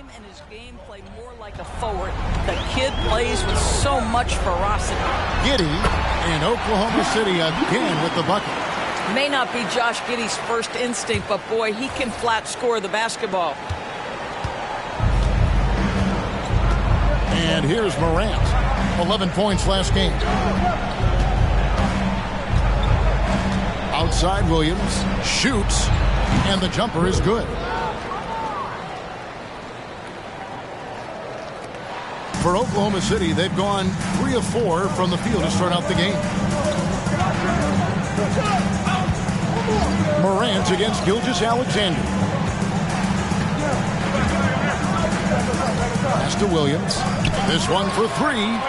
name and his gameplay more like a forward. The kid plays with so much ferocity. Giddey and Oklahoma City again with the bucket. May not be Josh Giddey's first instinct, but boy, he can flat score the basketball. And here's Morant. 11 points last game. Outside Williams. Shoots. And the jumper is good. For Oklahoma City, they've gone 3 of 4 from the field to start out the game. Morant against Gilgeous-Alexander. Pass to Williams. This one for 3.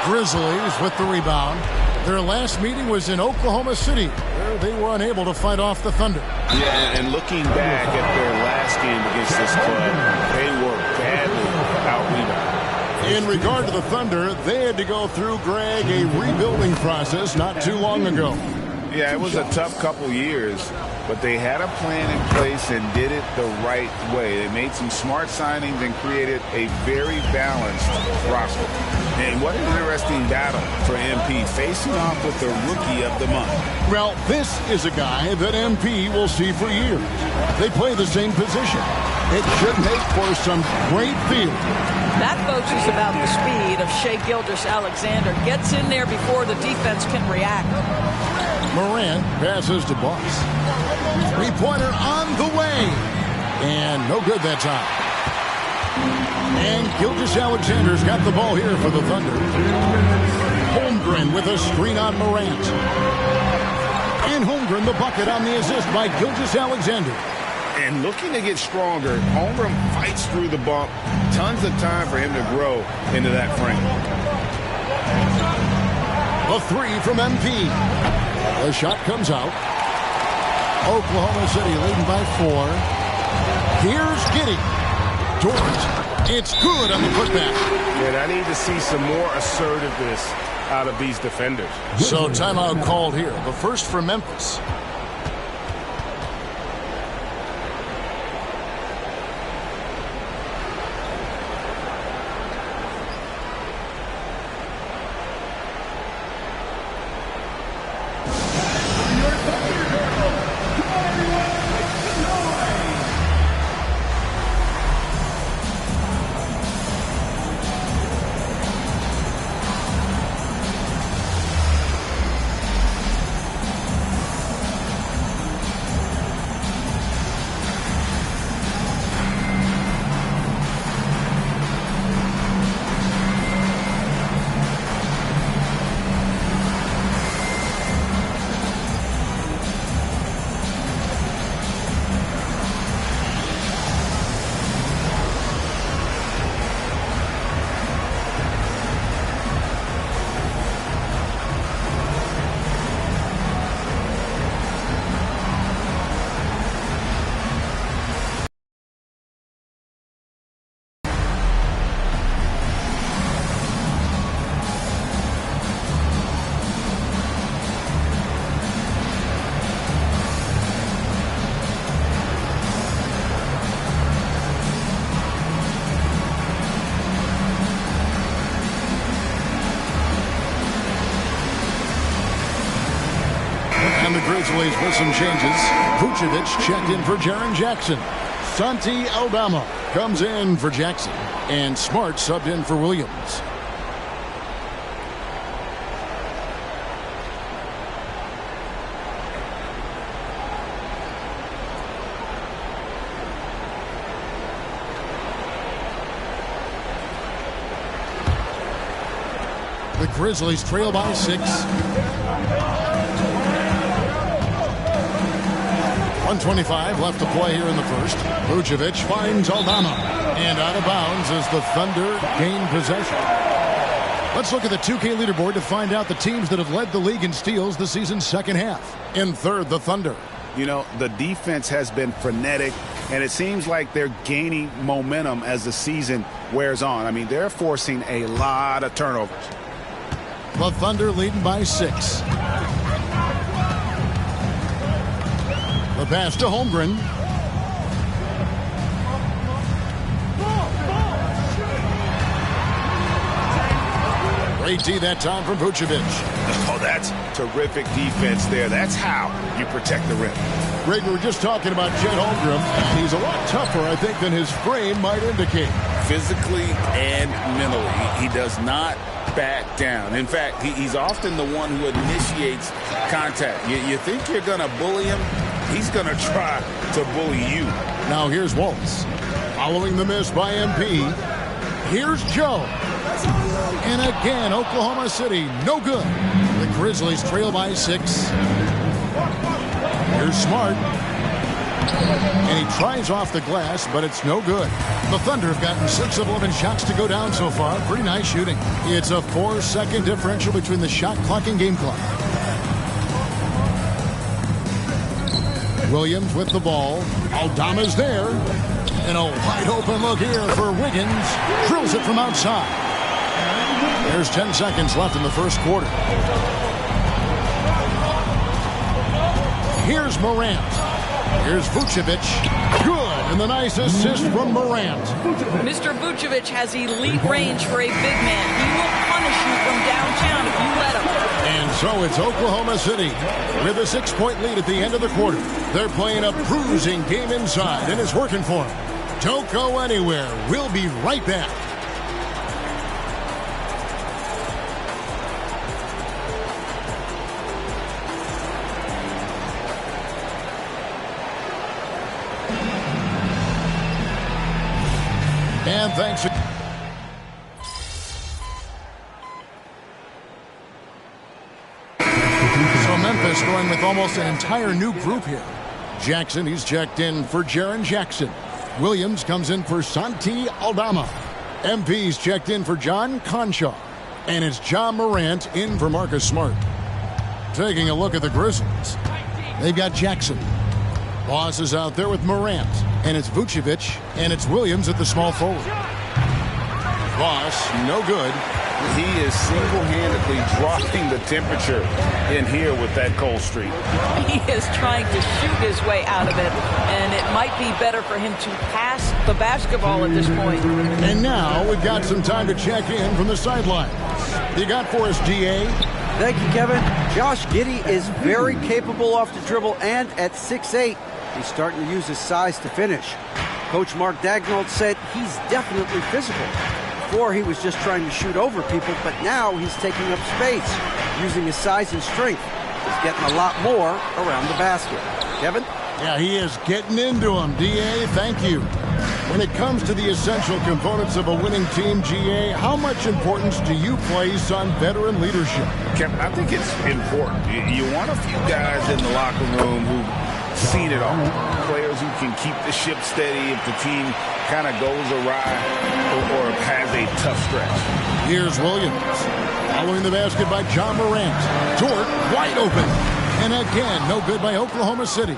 Grizzlies with the rebound. Their last meeting was in Oklahoma City, where they were unable to fight off the Thunder. Yeah, and looking back at their last game against this club, they were badly out-rebounded. In regard to the Thunder, they had to go through, Greg, a rebuilding process not too long ago. Yeah, it was a tough couple years, but they had a plan in place and did it the right way. They made some smart signings and created a very balanced roster. And what an interesting battle for MP, facing off with the Rookie of the Month. Well, this is a guy that MP will see for years. They play the same position. It should make for some great field. That, folks, is about the speed of Shai Gilgeous-Alexander. Gets in there before the defense can react. Morant passes to Bucks. Three-pointer on the way. And no good that time. And Gilgeous-Alexander's got the ball here for the Thunder. Holmgren with a screen on Morant. And Holmgren the bucket on the assist by Gilgeous-Alexander. And looking to get stronger, Holmgren fights through the bump. Tons of time for him to grow into that frame. A 3 from MP. The shot comes out. Oklahoma City leading by 4. Here's Giddey. Dort. It's good on the putback. And I need to see some more assertiveness out of these defenders. So timeout called here. The first for Memphis. The Grizzlies with some changes. Vucevic checked in for Jaren Jackson. Santi Aldama comes in for Jackson. And Smart subbed in for Williams. The Grizzlies trail by 6. 1:25 left to play here in the first. Vucevic finds Aldama. And out of bounds as the Thunder gain possession. Let's look at the 2K leaderboard to find out the teams that have led the league in steals the season's second half. In third, the Thunder. You know, the defense has been frenetic, and it seems like they're gaining momentum as the season wears on. I mean, they're forcing a lot of turnovers. The Thunder leading by 6. The pass to Holmgren. Great D that time from Vucevic. Oh, that's terrific defense there. That's how you protect the rim. Greg, we were just talking about Chet Holmgren, and he's a lot tougher, I think, than his frame might indicate. Physically and mentally, he does not back down. In fact, he's often the one who initiates contact. You think you're going to bully him? He's going to try to bully you. Now here's Waltz. Following the miss by MP. Here's Joe. And again, Oklahoma City, no good. The Grizzlies trail by 6. Here's Smart. And he tries off the glass, but it's no good. The Thunder have gotten 6 of 11 shots to go down so far. Pretty nice shooting. It's a 4-second differential between the shot clock and game clock. Williams with the ball. Aldama's there. And a wide open look here for Wiggins. Drills it from outside. There's 10 seconds left in the first quarter. Here's Morant. Here's Vucevic. Good. And the nice assist from Morant. Mr. Vucevic has elite range for a big man. He will punish you from downtown if you let him. And so it's Oklahoma City with a 6-point lead at the end of the quarter. They're playing a bruising game inside, and it's working for them. Don't go anywhere. We'll be right back. And thanks. So Memphis going with almost an entire new group here. Jackson, he's checked in for Jaren Jackson. Williams comes in for Santi Aldama. MP's checked in for John Conchaw. And it's John Morant in for Marcus Smart. Taking a look at the Grizzlies. They've got Jackson. Boss is out there with Morant. And it's Vucevic. And it's Williams at the small forward. Boss, no good. He is single-handedly dropping the temperature in here with that cold streak. He is trying to shoot his way out of it, and it might be better for him to pass the basketball at this point. And now we've got some time to check in from the sidelines. You got for us, DA? Thank you, Kevin. Josh Giddey is very capable off the dribble, and at 6'8", he's starting to use his size to finish. Coach Mark Daigneault said he's definitely physical. Before, he was just trying to shoot over people, but now he's taking up space, using his size and strength. He's getting a lot more around the basket. Kevin? Yeah, he is getting into him. DA, thank you. When it comes to the essential components of a winning team, GA, how much importance do you place on veteran leadership? Kevin, I think it's important. You want a few guys in the locker room who've seen it all. Players who can keep the ship steady if the team kind of goes awry or has a tough stretch. Here's Williams. Following the basket by John Morant. Dort wide open. And again, no good by Oklahoma City.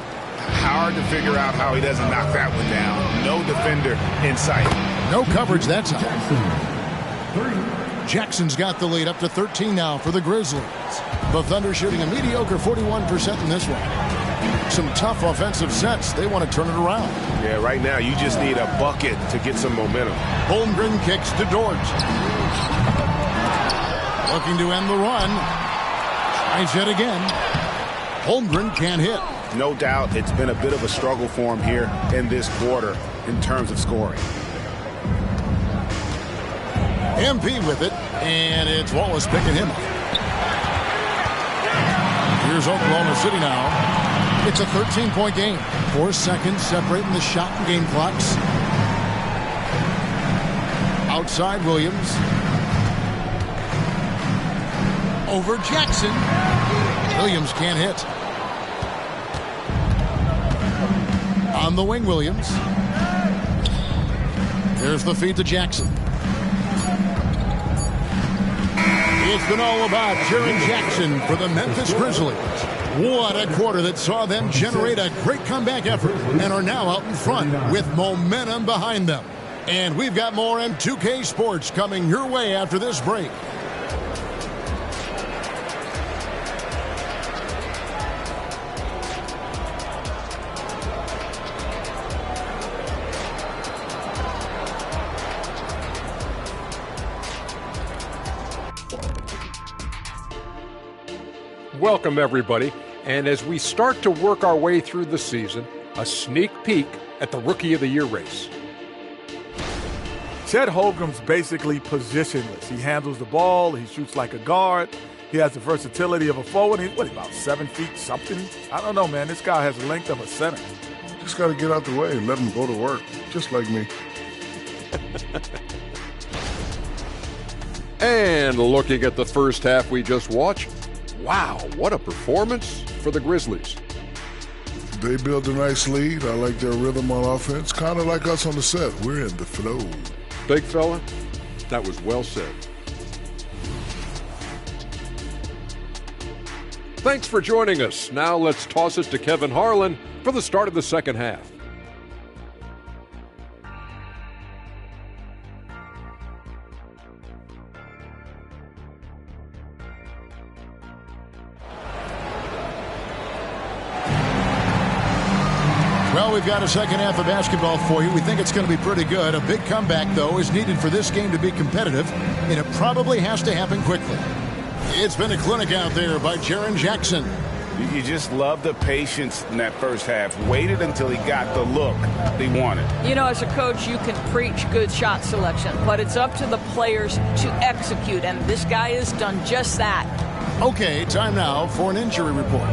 Hard to figure out how he doesn't knock that one down. No defender in sight. No coverage that time. Jackson's got the lead up to 13 now for the Grizzlies. The Thunder shooting a mediocre 41% in this one. Some tough offensive sets. They want to turn it around. Yeah, right now you just need a bucket to get some momentum. Holmgren kicks to Dort. Looking to end the run. Tries it again. Holmgren can't hit. No doubt it's been a bit of a struggle for him here in this quarter in terms of scoring. MP with it, and it's Wallace picking him up. Here's Oklahoma City now. It's a 13-point game. 4 seconds separating the shot and game clocks. Outside Williams. Over Jackson. Williams can't hit. On the wing, Williams. There's the feed to Jackson. It's been all about Jaren Jackson for the Memphis Grizzlies. What a quarter that saw them generate a great comeback effort and are now out in front with momentum behind them. And we've got more M2K Sports coming your way after this break. welcome everybody. And as we start to work our way through the season, a sneak peek at the Rookie of the Year race. Chet Holmgren's basically positionless. He handles the ball. He shoots like a guard. He has the versatility of a forward. He's, about 7 feet something? I don't know, man. This guy has the length of a center. Just got to get out the way and let him go to work, just like me. And looking at the first half we just watched, wow, what a performance for the Grizzlies. They built a nice lead. I like their rhythm on offense. Kind of like us on the set. We're in the flow. Big fella, that was well said. Thanks for joining us. Now let's toss it to Kevin Harlan for the start of the second half. Well, we've got a second half of basketball for you. We think it's going to be pretty good. A big comeback, though, is needed for this game to be competitive, and it probably has to happen quickly. It's been a clinic out there by Jaren Jackson. You just love the patience in that first half. Waited until he got the look he wanted. You know, as a coach, you can preach good shot selection, but it's up to the players to execute, and this guy has done just that. Okay, time now for an injury report.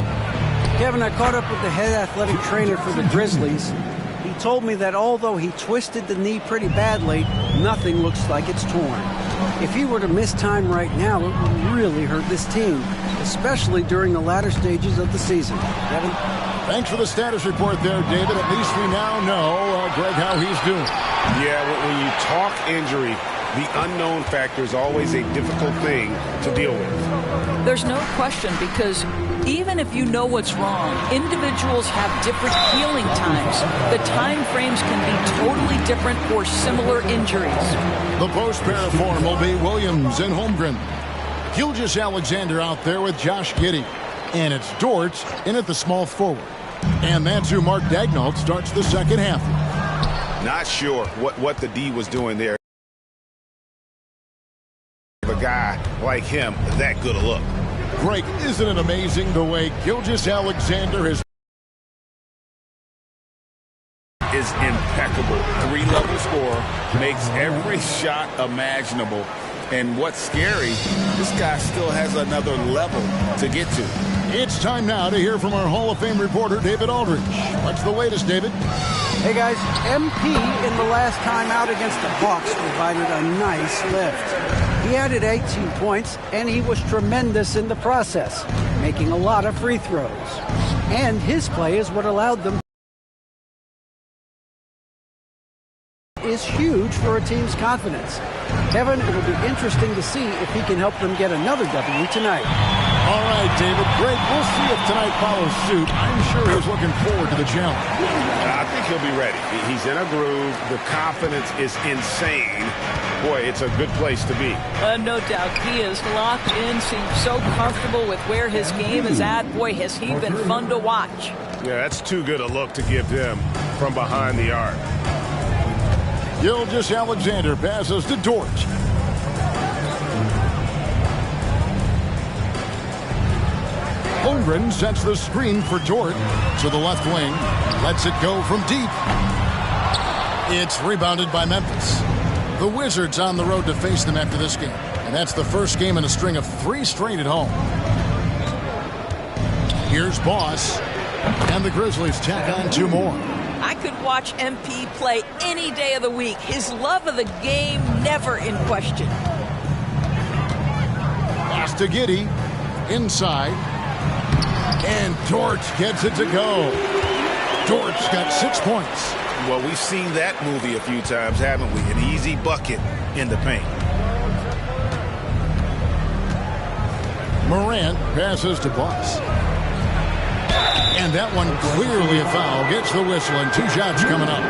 Kevin, I caught up with the head athletic trainer for the Grizzlies. He told me that although he twisted the knee pretty badly, nothing looks like it's torn. If he were to miss time right now, it would really hurt this team, especially during the latter stages of the season. Kevin? Thanks for the status report there, David. At least we now know, Greg, how he's doing. Yeah, when you talk injury, the unknown factor is always a difficult thing to deal with. There's no question, because even if you know what's wrong, individuals have different healing times. The time frames can be totally different for similar injuries. The post-pair form will be Williams and Holmgren. Gilgeous-Alexander out there with Josh Giddey. And it's Dort in at the small forward. And that's who Mark Daigneault starts the second half. Not sure what the D was doing there. A guy like him, that good a look. Greg, isn't it amazing the way Gilgeous-Alexander is impeccable. 3-level scorer, makes every shot imaginable. And what's scary, this guy still has another level to get to. It's time now to hear from our Hall of Fame reporter, David Aldridge. What's the latest, David? Hey, guys, MP in the last time out against the Hawks provided a nice lift. He added 18 points, and he was tremendous in the process, making a lot of free throws. And his play is what allowed them is huge for a team's confidence. Kevin, it'll be interesting to see if he can help them get another W tonight. All right, David. Greg, we'll see if tonight follows suit. I'm sure he's looking forward to the challenge. I think he'll be ready. He's in a groove. The confidence is insane. Boy, it's a good place to be. No doubt. He is locked in, seems so comfortable with where his game is at. Boy, has he been fun to watch. Yeah, that's too good a look to give them from behind the arc. Gilgeous-Alexander passes to Dort. Holmgren sets the screen for Dort to the left wing. Lets it go from deep. It's rebounded by Memphis. The Wizards on the road to face them after this game. And that's the first game in a string of 3 straight at home. Here's Boss. And the Grizzlies tack on 2 more. I could watch MP play any day of the week. His love of the game never in question. Pass to Giddey. Inside. And Dort gets it to go. Dort's got 6 points. Well, we've seen that movie a few times, haven't we? An easy bucket in the paint. Morant passes to Boss. And that one clearly a foul. Gets the whistle, and 2 shots coming up.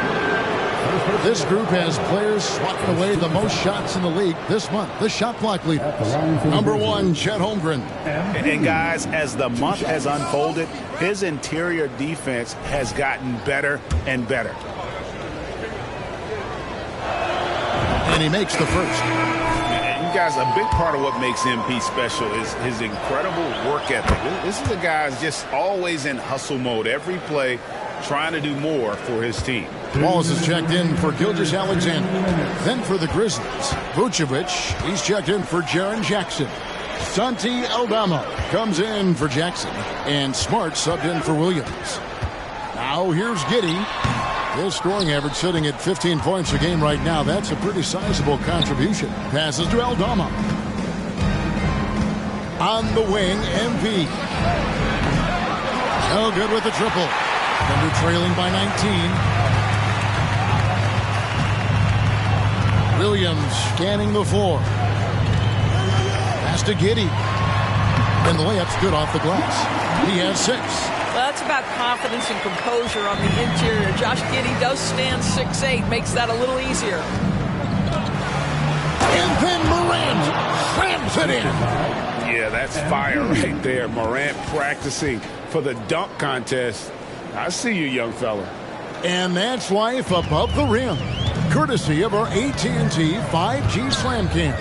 This group has players swatting away the most shots in the league this month. The shot clock leader. Number 1, Chet Holmgren. And guys, as the month has unfolded, his interior defense has gotten better and better. And he makes the first. guys, a big part of what makes MP special is his incredible work ethic. This is a guy who's just always in hustle mode every play, trying to do more for his team. Wallace is checked in for Gilgeous-Alexander. Then for the Grizzlies, Vucevic, he's checked in for Jaren Jackson. Santi Aldama comes in for Jackson. And Smart subbed in for Williams. Now here's Giddey. His scoring average sitting at 15 points a game right now. That's a pretty sizable contribution. Passes to Aldama. On the wing, MP. No good with the triple. Thunder trailing by 19. Williams scanning the floor. Pass to Giddey. And the layup's good off the glass. He has 6. Well, that's about confidence and composure on the interior. Josh Giddey does stand 6'8", makes that a little easier. And then Morant slams it in. Yeah, that's fire right there. Morant practicing for the dunk contest. I see you, young fella. And that's life above the rim, courtesy of our AT&T 5G Slam Cam.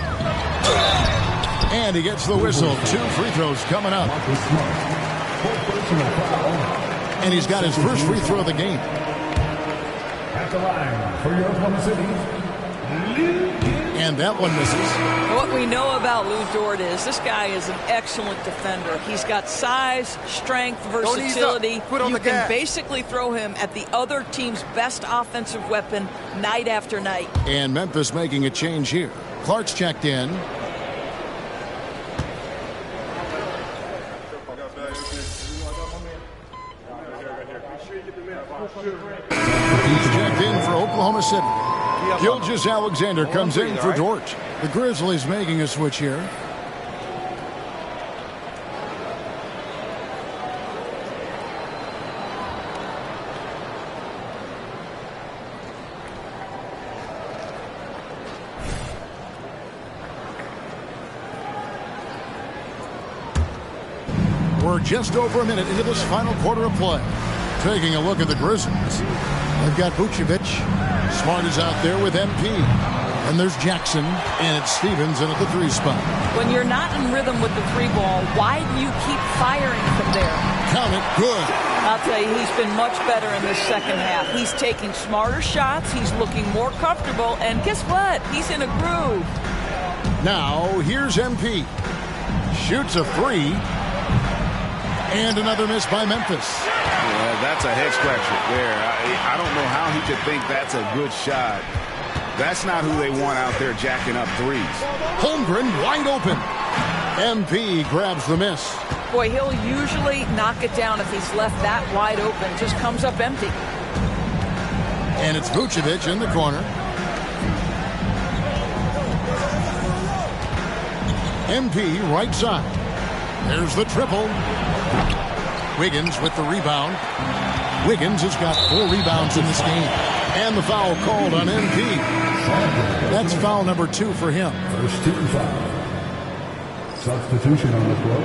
And he gets the whistle. 2 free throws coming up. And he's got his first free throw of the game. At the line for your Oklahoma City, and that one misses. What we know about Lou Dort is this guy is an excellent defender. He's got size, strength, versatility. You can basically throw him at the other team's best offensive weapon night after night. And Memphis making a change here. Clark's checked in. He's checked in for Oklahoma City. Gilgeous-Alexander comes in for Dort. The Grizzlies making a switch here. We're just over a minute into this final quarter of play. Taking a look at the Grizzlies. They've got Vucevic. Smart is out there with MP. And there's Jackson. And it's Stevens in at the 3 spot. When you're not in rhythm with the 3 ball, why do you keep firing from there? Count it. Good. I'll tell you, he's been much better in this second half. He's taking smarter shots. He's looking more comfortable. And guess what? He's in a groove. Now, here's MP. Shoots a 3. And another miss by Memphis. Yeah, that's a head scratcher there. I don't know how he could think that's a good shot. That's not who they want out there jacking up threes. Holmgren wide open. MP grabs the miss. Boy, he'll usually knock it down if he's left that wide open. Just comes up empty. And it's Vucevic in the corner. MP right side. There's the triple. Wiggins with the rebound. Wiggins has got 4 rebounds in this game. And the foul called on MP. That's foul number 2 for him. First team foul. Substitution on the floor.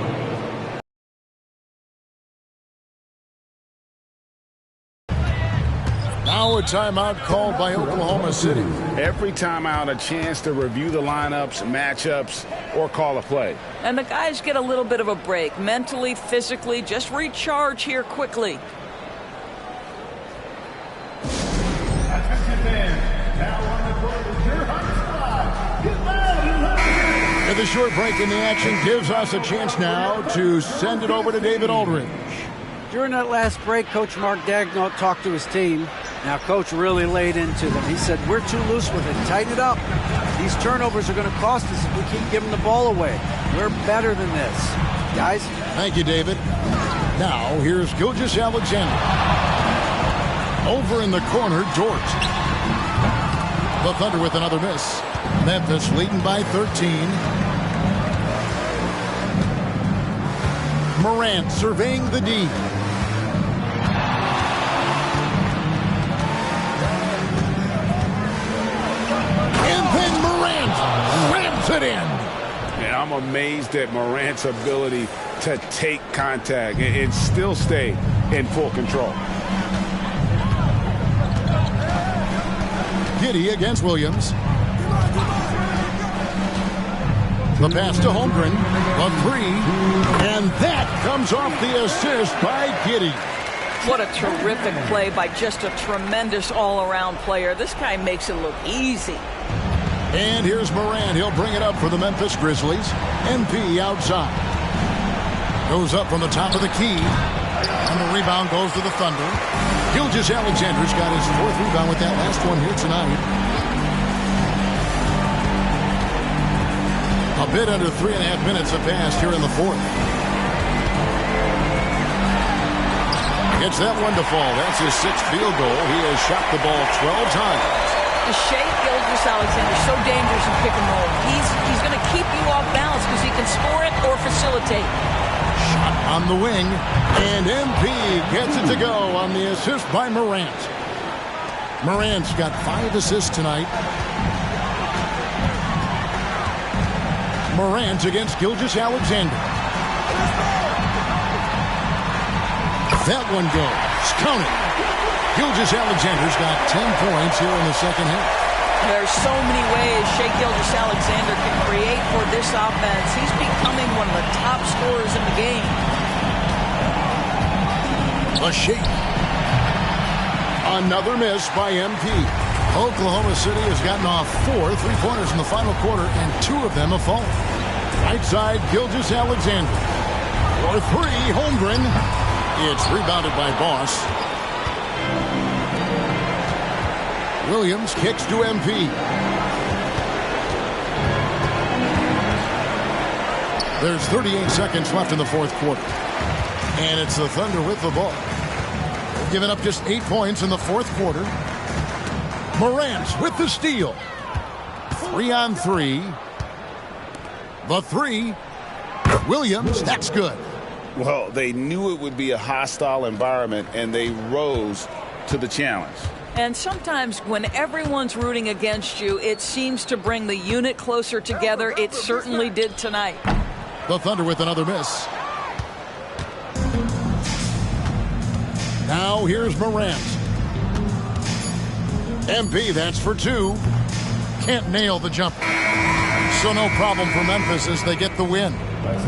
Now a timeout called by Oklahoma City. Every timeout, a chance to review the lineups, matchups, or call a play. And the guys get a little bit of a break. Mentally, physically, just recharge here quickly. And the short break in the action gives us a chance now to send it over to David Aldridge. During that last break, Coach Mark Daigneault talked to his team. Now, Coach really laid into them. He said, we're too loose with it. Tighten it up. These turnovers are going to cost us if we keep giving the ball away. We're better than this. Guys? Thank you, David. Now, here's Gilgeous-Alexander. Over in the corner, Dort. The Thunder with another miss. Memphis leading by 13. Morant surveying the D. And then Morant slams it in. Yeah, I'm amazed at Morant's ability to take contact and still stay in full control. Giddey against Williams. The pass to Holmgren. The three. And that comes off the assist by Giddey. What a terrific play by just a tremendous all-around player. This guy makes it look easy. And here's Morant. He'll bring it up for the Memphis Grizzlies. MP outside. Goes up from the top of the key. And the rebound goes to the Thunder. Gilgeous-Alexander's got his 4th rebound with that last one here tonight. A bit under 3.5 minutes have passed here in the 4th. Gets that one to fall. That's his 6th field goal. He has shot the ball 12 times. Shai Gilgeous-Alexander so dangerous in pick and roll. He's going to keep you off balance because he can score it or facilitate. Shot on the wing, and MP gets it to go on the assist by Morant. Morant's got 5 assists tonight. Morant against Gilgeous-Alexander. That one goes. Count it. Gilgeous-Alexander's got 10 points here in the second half. There's so many ways Shai Gilgeous-Alexander can create for this offense. He's becoming one of the top scorers in the game. A shake. Another miss by MP. Oklahoma City has gotten off 4 3-pointers in the final quarter, and 2 of them have fallen. Right side, Gilgeous-Alexander. For 3, Holmgren. It's rebounded by Boss. Williams kicks to MP. There's 38 seconds left in the 4th quarter. And it's the Thunder with the ball. They've given up just 8 points in the 4th quarter. Morant with the steal. 3-on-3. The 3. Williams, that's good. Well, they knew it would be a hostile environment, and they rose to the challenge. And sometimes when everyone's rooting against you, it seems to bring the unit closer together. It certainly did tonight. The Thunder with another miss. Now here's Morant. MP, that's for 2. Can't nail the jump. So no problem for Memphis as they get the win.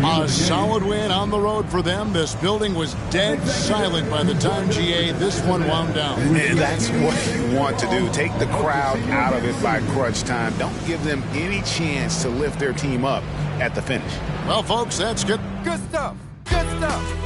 A solid win on the road for them. This building was dead silent by the time, GA, this one wound down. And that's what you want to do. Take the crowd out of it by crunch time. Don't give them any chance to lift their team up at the finish. Well, folks, that's good. Good stuff. Good stuff.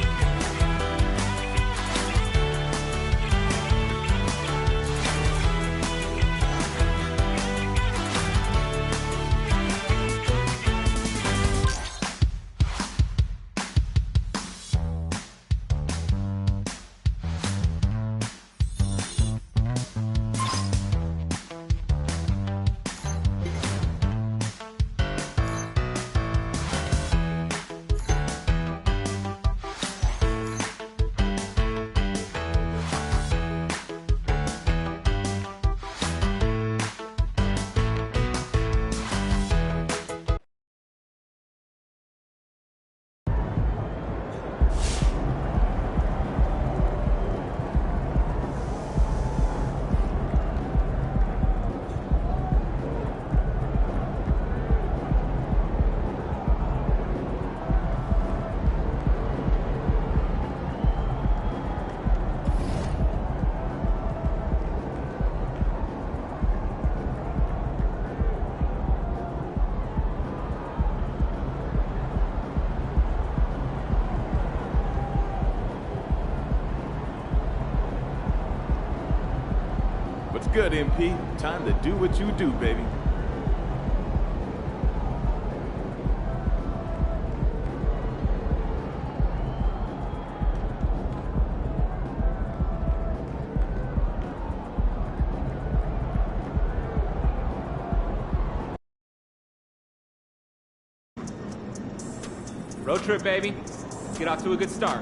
Good, MP. Time to do what you do, baby. Road trip, baby. Let's get off to a good start.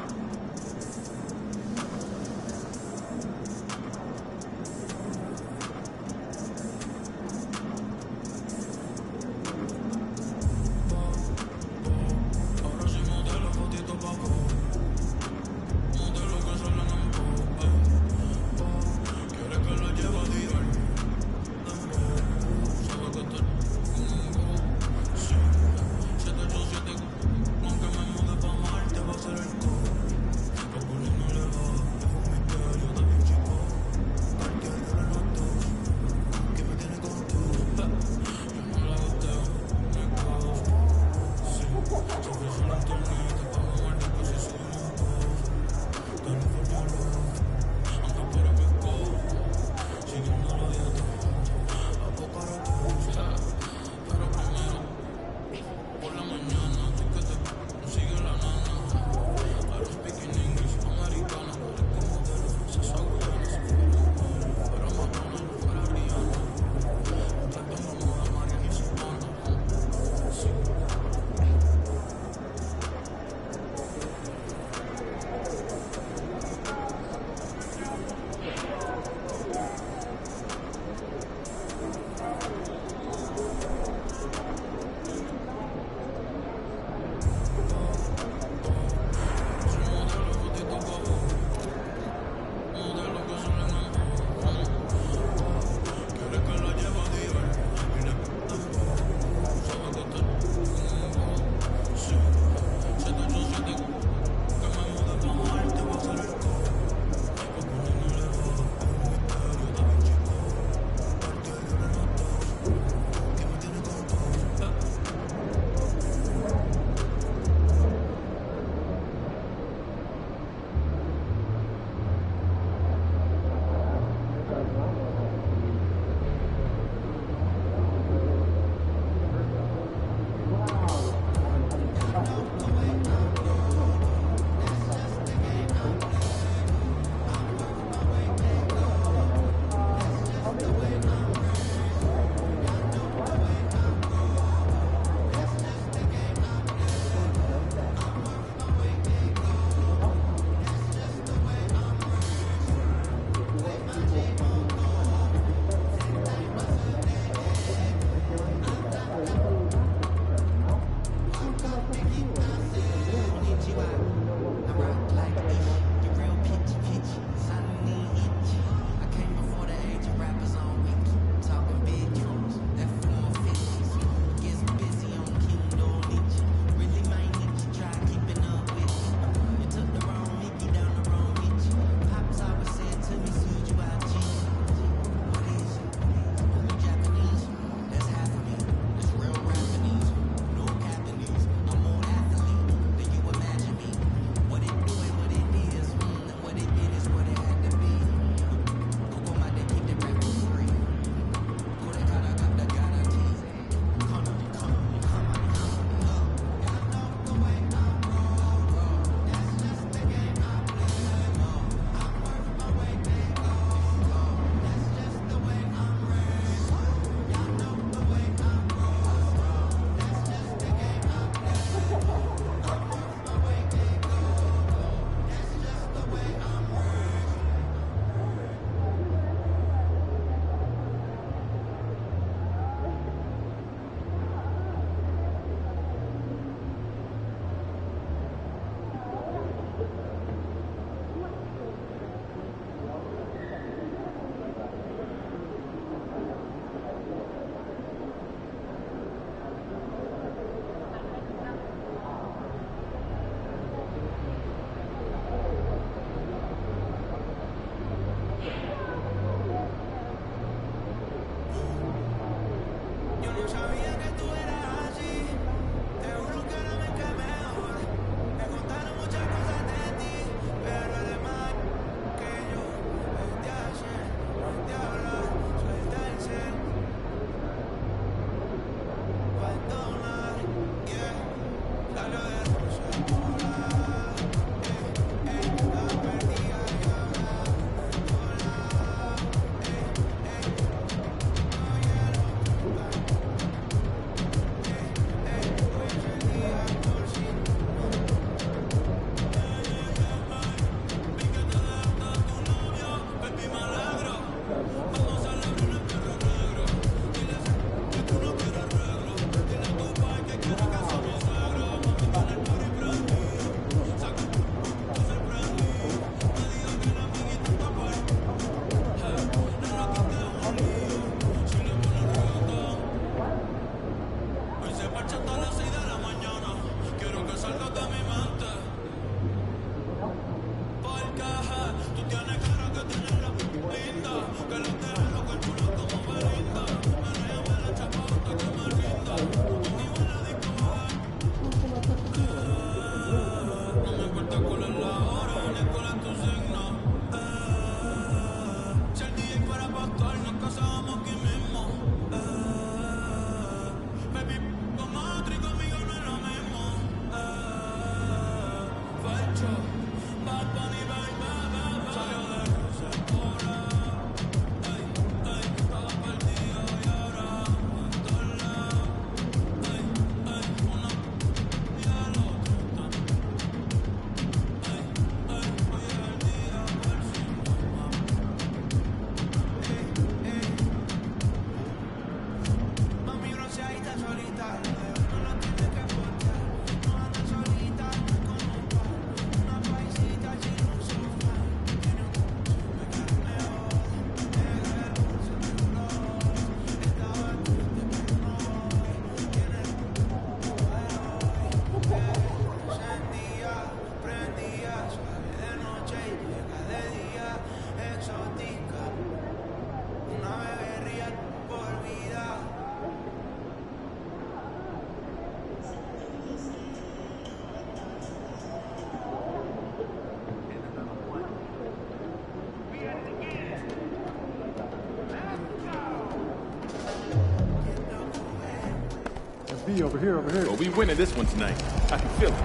Over here. Well, we winning this one tonight. I can feel it.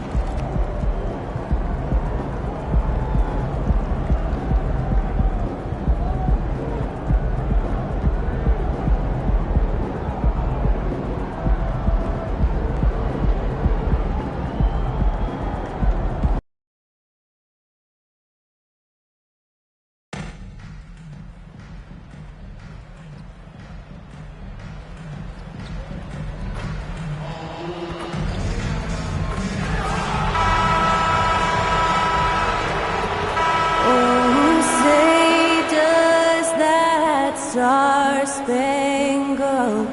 Star-Spangled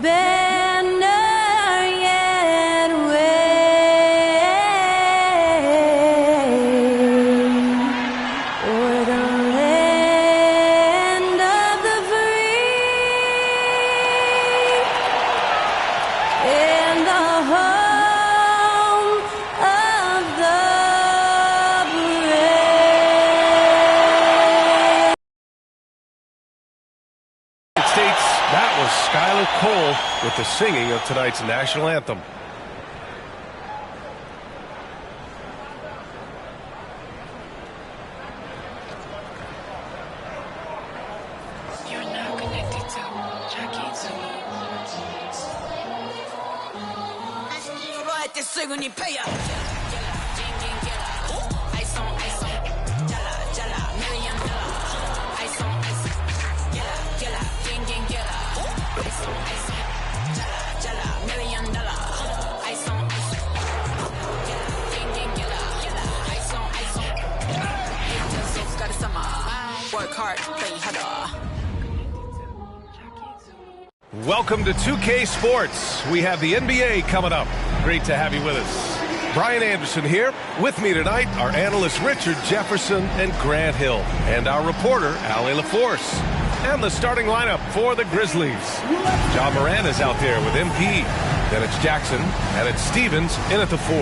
Banner yet wave o'er the land of the free and the home of the That was Skylar Cole with the singing of tonight's national anthem. You're now connected to Jackie Work hard, play harder. Welcome to 2K Sports. We have the NBA coming up. Great to have you with us. Brian Anderson here. With me tonight are analysts Richard Jefferson and Grant Hill, and our reporter, Allie LaForce. And the starting lineup for the Grizzlies. John Moran is out there with MP. Then it's Jackson, and it's Stevens in at the 4.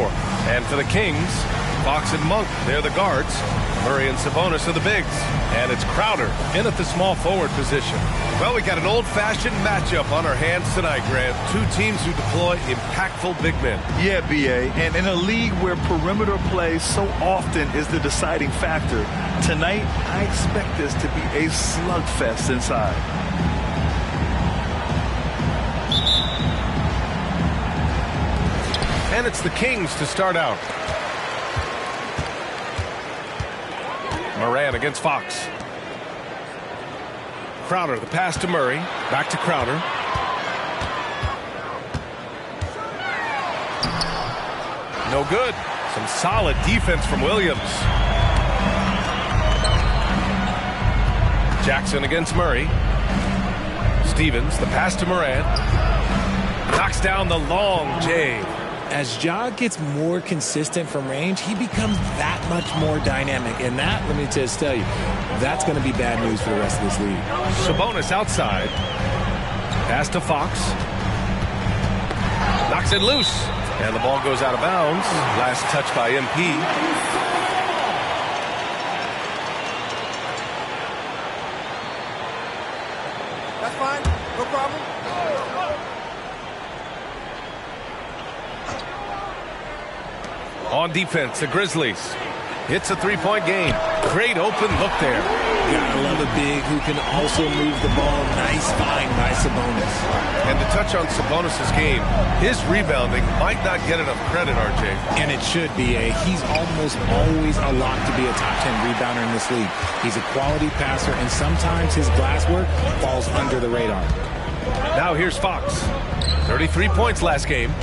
And for the Kings, Fox and Monk, they're the guards. Murray and Sabonis are the bigs. And it's Crowder in at the small forward position. Well, we got an old-fashioned matchup on our hands tonight, Grant. Two teams who deploy impactful big men. Yeah, B.A. And in a league where perimeter play so often is the deciding factor, tonight I expect this to be a slugfest inside. And it's the Kings to start out. Moran against Fox. Crowder, the pass to Murray. Back to Crowder. No good. Some solid defense from Williams. Jackson against Murray. Stevens, the pass to Moran. Knocks down the long J. As Ja gets more consistent from range, he becomes that much more dynamic. And that, let me just tell you, that's going to be bad news for the rest of this league. Sabonis outside. Pass to Fox. Knocks it loose. And the ball goes out of bounds. Last touch by MP. That's fine. No problem. On defense, the Grizzlies. It's a three-point game. Great open look there. Gotta love a big who can also move the ball. Nice find by Sabonis. And to touch on Sabonis' game, his rebounding might not get enough credit, RJ. And it should be. He's almost always a lock to be a top 10 rebounder in this league. He's a quality passer, and sometimes his glass work falls under the radar. Now here's Fox. 33 points last game.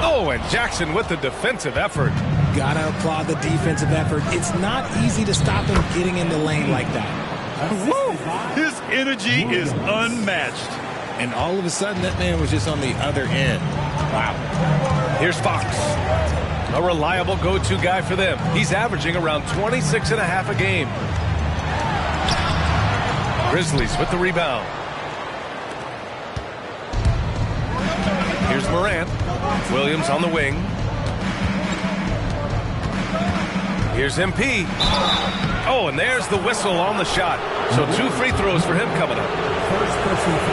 Oh, and Jackson with the defensive effort. Gotta applaud the defensive effort. It's not easy to stop him getting in the lane like that. Woo! His energy is unmatched. And all of a sudden, that man was just on the other end. Wow. Here's Fox. A reliable go-to guy for them. He's averaging around 26.5 a game. Grizzlies with the rebound. Here's Morant. Williams on the wing. Here's MP. Oh, and there's the whistle on the shot. So 2 free throws for him coming up.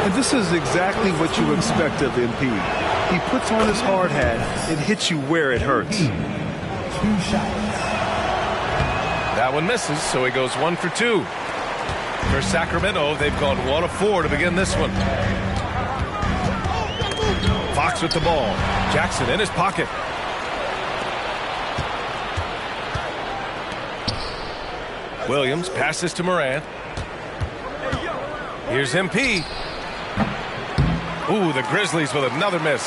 And this is exactly what you expect of MP. He puts on his hard hat and hits you where it hurts. That one misses, so he goes 1 for 2. For Sacramento, they've gone 1 of 4 to begin this one. Fox with the ball. Jackson in his pocket. Williams passes to Morant. Here's MP. Ooh, the Grizzlies with another miss.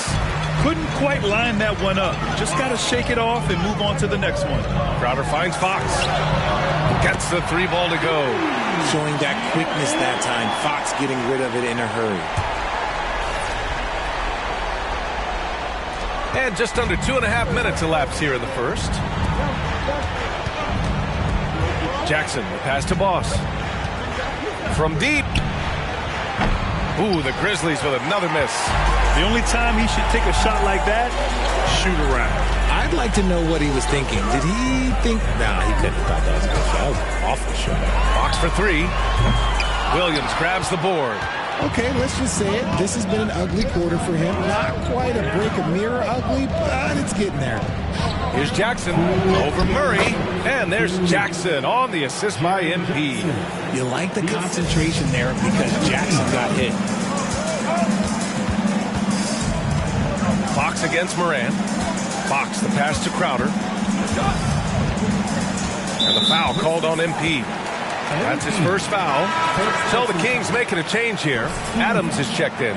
Couldn't quite line that one up. Just got to shake it off and move on to the next one. Crowder finds Fox. Gets the 3 ball to go. Showing that quickness that time. Fox getting rid of it in a hurry. And just under 2.5 minutes elapsed here in the first. Jackson, the pass to Boss. From deep. Ooh, the Grizzlies with another miss. The only time he should take a shot like that, shoot around. I'd like to know what he was thinking. Did he think... Nah, he couldn't have thought that was a good shot. That was an awful shot. Fox for 3. Williams grabs the board. Okay, let's just say it. This has been an ugly quarter for him. Not quite a break of mirror ugly, but it's getting there. Here's Jackson over Murray. And there's Jackson on the assist by MP. You like the concentration there because Jackson got hit. Fox against Moran. Fox, the pass to Crowder. And the foul called on MP. That's his first foul. So the Kings making a change here. Adams is checked in.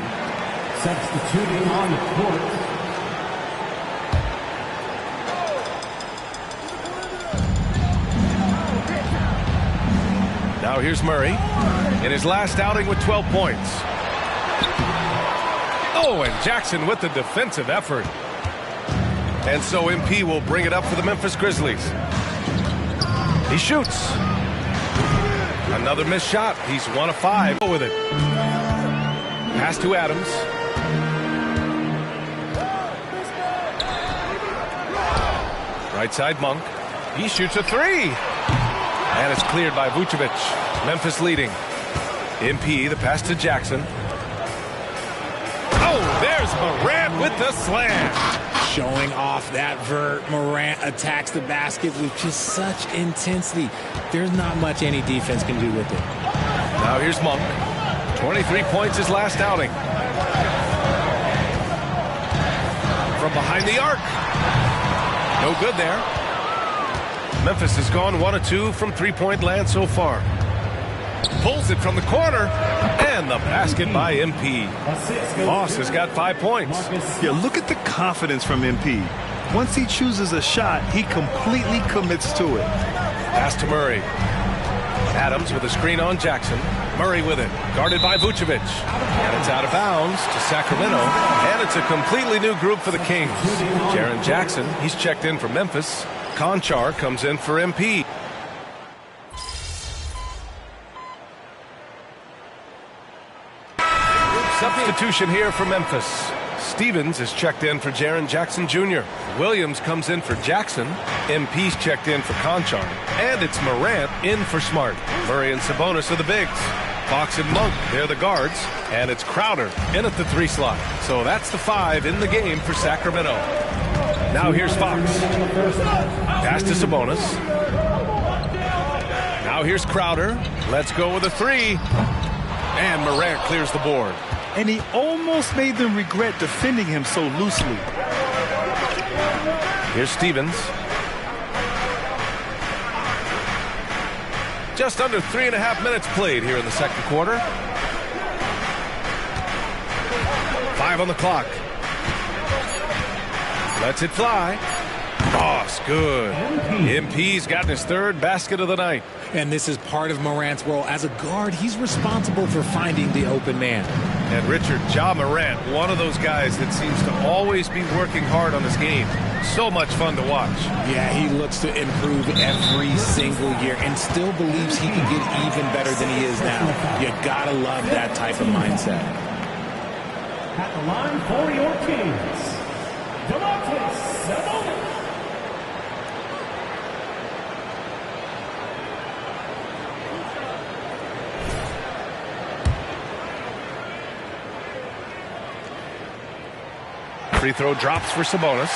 Substituting on the court. Now here's Murray in his last outing with 12 points. Oh, and Jackson with the defensive effort. And so MP will bring it up for the Memphis Grizzlies. He shoots. Another missed shot. He's 1 of 5 with it. Pass to Adams. Right side, Monk. He shoots a 3. And it's cleared by Vucevic. Memphis leading. MP, the pass to Jackson. Oh, there's Morant with the slam. Showing off that vert. Morant attacks the basket with just such intensity. There's not much any defense can do with it. Now here's Monk. 23 points his last outing. From behind the arc. No good there. Memphis has gone 1 of 2 from three-point land so far. Pulls it from the corner. And the basket by MP. Moss has got 5 points. Yeah, look at the confidence from MP. Once he chooses a shot, he completely commits to it. Pass to Murray. Adams with a screen on Jackson. Murray with it. Guarded by Vucevic. And it's out of bounds to Sacramento. And it's a completely new group for the Kings. Jaren Jackson, he's checked in for Memphis. Conchar comes in for MP. Substitution here for Memphis. Stevens is checked in for Jaren Jackson Jr. Williams comes in for Jackson. MP's checked in for Conchar. And it's Morant in for Smart. Murray and Sabonis are the bigs. Fox and Monk, they're the guards. And it's Crowder in at the 3 slot. So that's the 5 in the game for Sacramento. Now here's Fox. Pass to Sabonis. Now here's Crowder. Let's go with a 3. And Morant clears the board. And he almost made them regret defending him so loosely. Here's Stevens. Just under 3.5 minutes played here in the second quarter. 5 on the clock. Lets it fly. Boss, good. MP's gotten his 3rd basket of the night. And this is part of Morant's role. As a guard, he's responsible for finding the open man. And Richard, Ja Morant, one of those guys that seems to always be working hard on his game. So much fun to watch. Yeah, he looks to improve every single year and still believes he can get even better than he is now. You gotta love that type of mindset. At the line for your Kings, Domantas Sabonis. Free throw drops for Sabonis.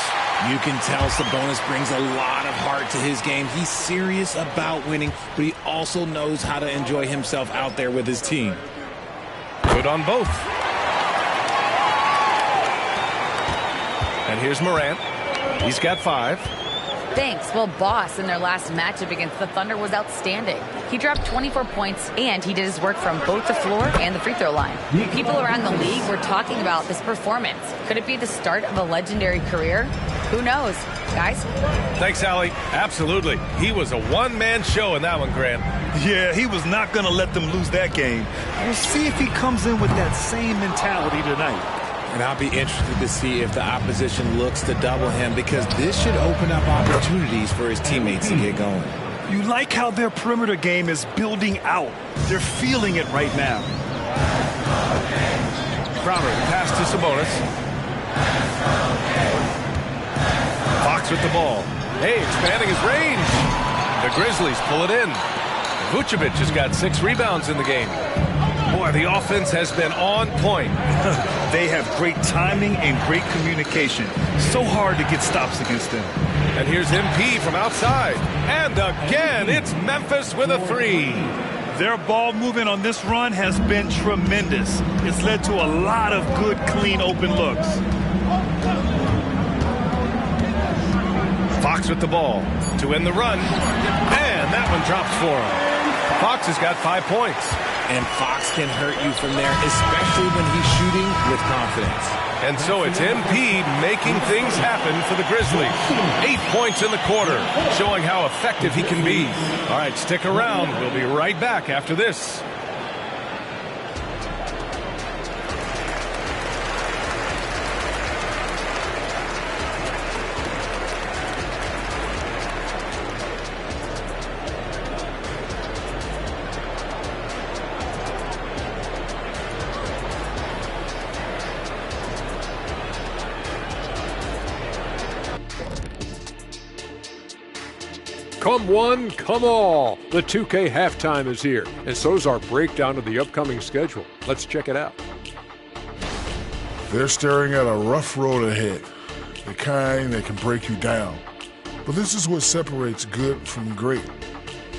You can tell Sabonis brings a lot of heart to his game. He's serious about winning, but he also knows how to enjoy himself out there with his team. Good on both. And here's Morant. He's got 5. Thanks. Well, Boss in their last matchup against the Thunder was outstanding. He dropped 24 points, and he did his work from both the floor and the free throw line. People around the league were talking about this performance. Could it be the start of a legendary career? Who knows? Guys? Thanks, Allie. Absolutely. He was a one-man show in that one, Grant. Yeah, he was not going to let them lose that game. We'll see if he comes in with that same mentality tonight. And I'll be interested to see if the opposition looks to double him, because this should open up opportunities for his teammates to get going. You like how their perimeter game is building out. They're feeling it right now. Crowder, the pass to Sabonis. Fox with the ball. Hey, expanding his range. The Grizzlies pull it in. Vucevic has got 6 rebounds in the game. Boy, the offense has been on point. They have great timing and great communication. So hard to get stops against them. And here's MP from outside. And again, it's Memphis with a 3. Their ball movement on this run has been tremendous. It's led to a lot of good, clean, open looks. Fox with the ball to end the run. And that one drops for him. Fox has got 5 points. And Fox can hurt you from there, especially when he's shooting with confidence. And so it's MP making things happen for the Grizzlies. 8 points in the quarter, showing how effective he can be. All right, stick around. We'll be right back after this. Come one, come all. The 2K halftime is here, and so's our breakdown of the upcoming schedule. Let's check it out. They're staring at a rough road ahead, the kind that can break you down. But this is what separates good from great,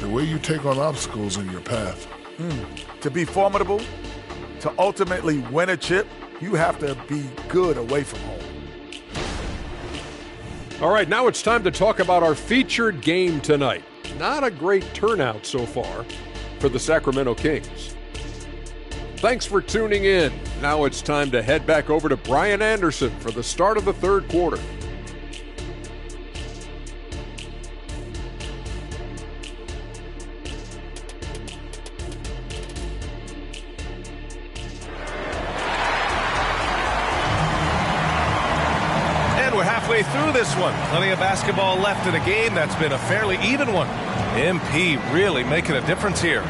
the way you take on obstacles in your path. To be formidable, to ultimately win a chip, you have to be good away from home. All right, now it's time to talk about our featured game tonight. Not a great turnout so far for the Sacramento Kings. Thanks for tuning in. Now it's time to head back over to Brian Anderson for the start of the third quarter. Through this one. Plenty of basketball left in a game that's been a fairly even one. MP really making a difference here.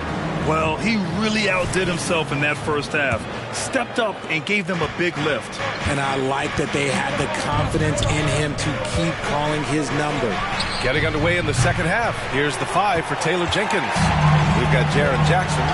Well, he really outdid himself in that first half. Stepped up and gave them a big lift. And I like that they had the confidence in him to keep calling his number. Getting underway in the second half. Here's the 5 for Taylor Jenkins. We've got Jaren Jackson.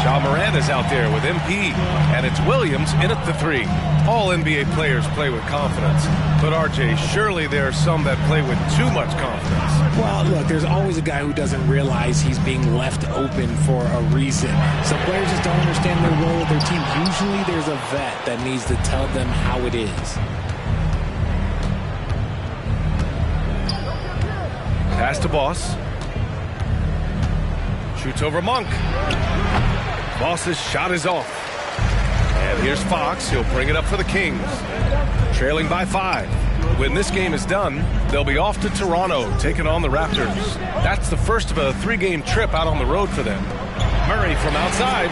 Ja Morant is out there with MP. And it's Williams in at the 3. All NBA players play with confidence. But, RJ, surely there are some that play with too much confidence. Well, look, there's always a guy who doesn't realize he's being left open for a reason. Some players just don't understand their role with their team. Usually there's a vet that needs to tell them how it is. Pass to Boss. Shoots over Monk. Boss's shot is off. And here's Fox. He'll bring it up for the Kings. Trailing by 5. When this game is done, they'll be off to Toronto, taking on the Raptors. That's the first of a 3-game trip out on the road for them. Murray from outside.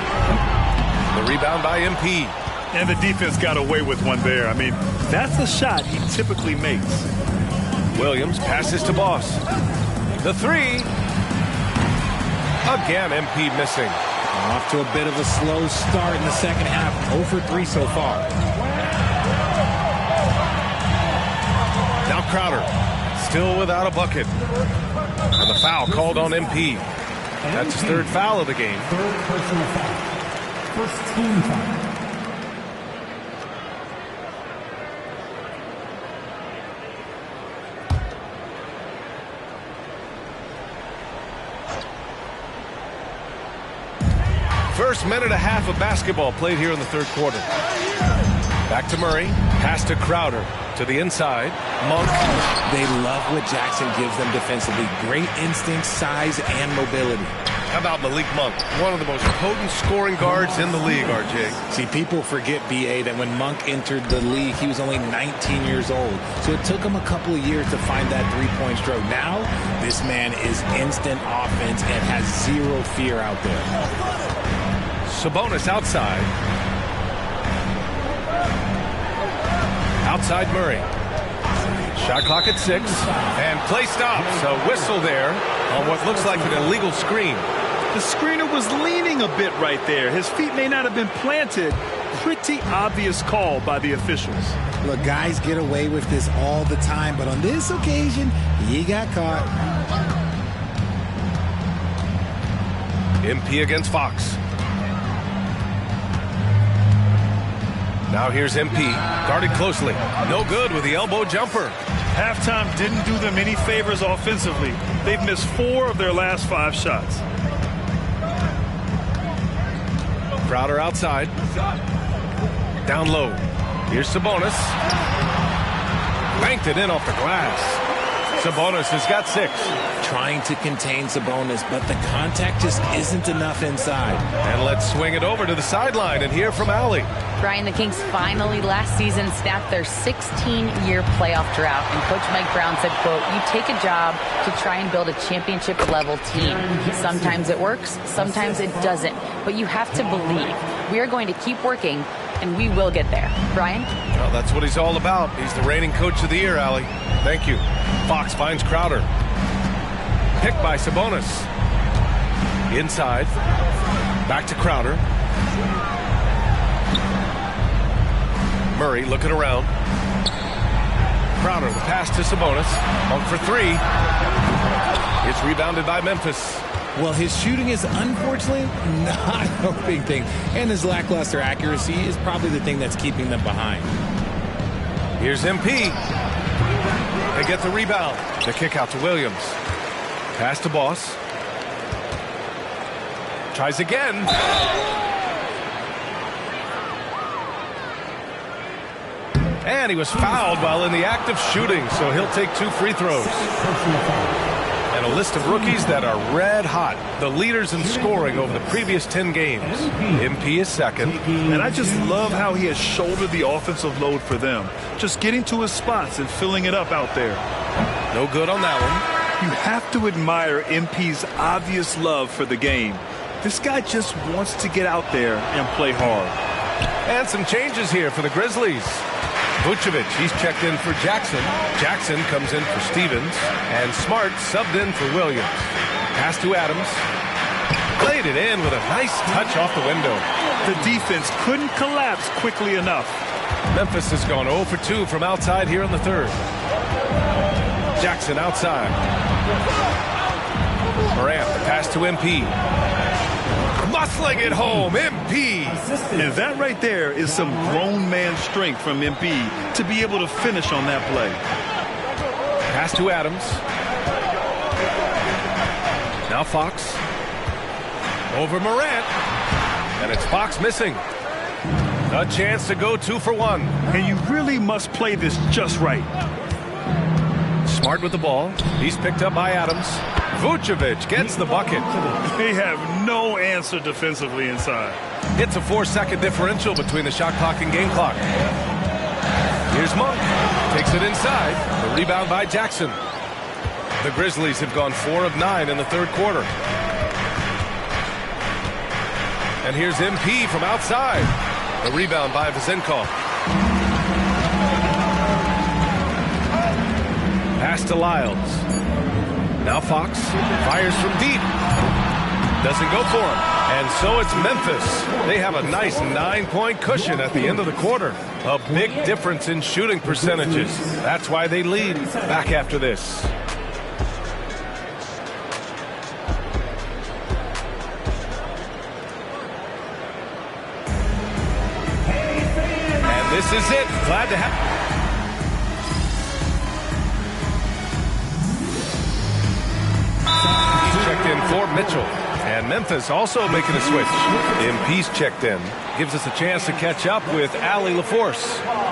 The rebound by MP. And the defense got away with one there. I mean, that's a shot he typically makes. Williams passes to Boss. The 3. Again, MP missing. Off to a bit of a slow start in the second half. 0 for 3 so far. Now Crowder, still without a bucket. And the foul called on MP. That's his third foul of the game. Third personal foul. First team foul. First minute and a half of basketball played here in the third quarter. Back to Murray. Pass to Crowder. To the inside. Monk. They love what Jackson gives them defensively. Great instincts, size, and mobility. How about Malik Monk? One of the most potent scoring guards in the league, RJ. See, people forget, B.A., that when Monk entered the league, he was only 19 years old. So it took him a couple of years to find that three-point stroke. Now, this man is instant offense and has zero fear out there. Sabonis outside. Outside Murray. Shot clock at 6. And play stops. A whistle there on what looks like an illegal screen. The screener was leaning a bit right there. His feet may not have been planted. Pretty obvious call by the officials. Look, guys get away with this all the time, but on this occasion, he got caught. MP against Fox. Now here's MP, guarded closely. No good with the elbow jumper. Halftime didn't do them any favors offensively. They've missed 4 of their last 5 shots. Crowder outside. Down low. Here's Sabonis. Banked it in off the glass. Sabonis has got 6. Trying to contain Sabonis, but the contact just isn't enough inside. And let's swing it over to the sideline and hear from Allie. Brian, the Kings finally last season snapped their 16-year playoff drought, and Coach Mike Brown said, quote, "You take a job to try and build a championship-level team. Sometimes it works, sometimes it doesn't, but you have to believe. We are going to keep working, and we will get there." Brian? Well, that's what he's all about. He's the reigning coach of the year, Allie. Thank you. Fox finds Crowder. Picked by Sabonis. Inside. Back to Crowder. Murray looking around. Crowder, the pass to Sabonis. Monk for 3. It's rebounded by Memphis. Well, his shooting is unfortunately not a big thing, and his lackluster accuracy is probably the thing that's keeping them behind. Here's MP. They get the rebound. The kick out to Williams. Pass to Boss. Tries again. And he was fouled while in the act of shooting, so he'll take 2 free throws. And a list of rookies that are red hot. The leaders in scoring over the previous 10 games. MP is second. And I just love how he has shouldered the offensive load for them. Just getting to his spots and filling it up out there. No good on that one. You have to admire MP's obvious love for the game. This guy just wants to get out there and play hard. And some changes here for the Grizzlies. Vucevic, he's checked in for Jackson. Jackson comes in for Stevens. And Smart subbed in for Williams. Pass to Adams. Played it in with a nice touch off the window. The defense couldn't collapse quickly enough. Memphis has gone 0 for 2 from outside here in the third. Jackson outside. Morant, pass to MP. Muscling it home, MP. And that right there is some grown man strength from MP to be able to finish on that play. Pass to Adams. Now Fox. Over Morant. And it's Fox missing. A chance to go 2 for 1. And you really must play this just right. Smart with the ball. He's picked up by Adams. Vucevic gets the bucket. They have no answer defensively inside. It's a 4-second differential between the shot clock and game clock. Here's Monk. Takes it inside. The rebound by Jackson. The Grizzlies have gone 4 of 9 in the third quarter. And here's MP from outside. The rebound by Vezenkov. Pass to Lyles. Now Fox fires from deep. Doesn't go for him. And so it's Memphis. They have a nice 9-point cushion at the end of the quarter. A big difference in shooting percentages. That's why they lead. Back after this. And this is it. Glad to have... Checked in for Mitchell. And Memphis also making a switch. MP's checked in. Gives us a chance to catch up with Allie LaForce.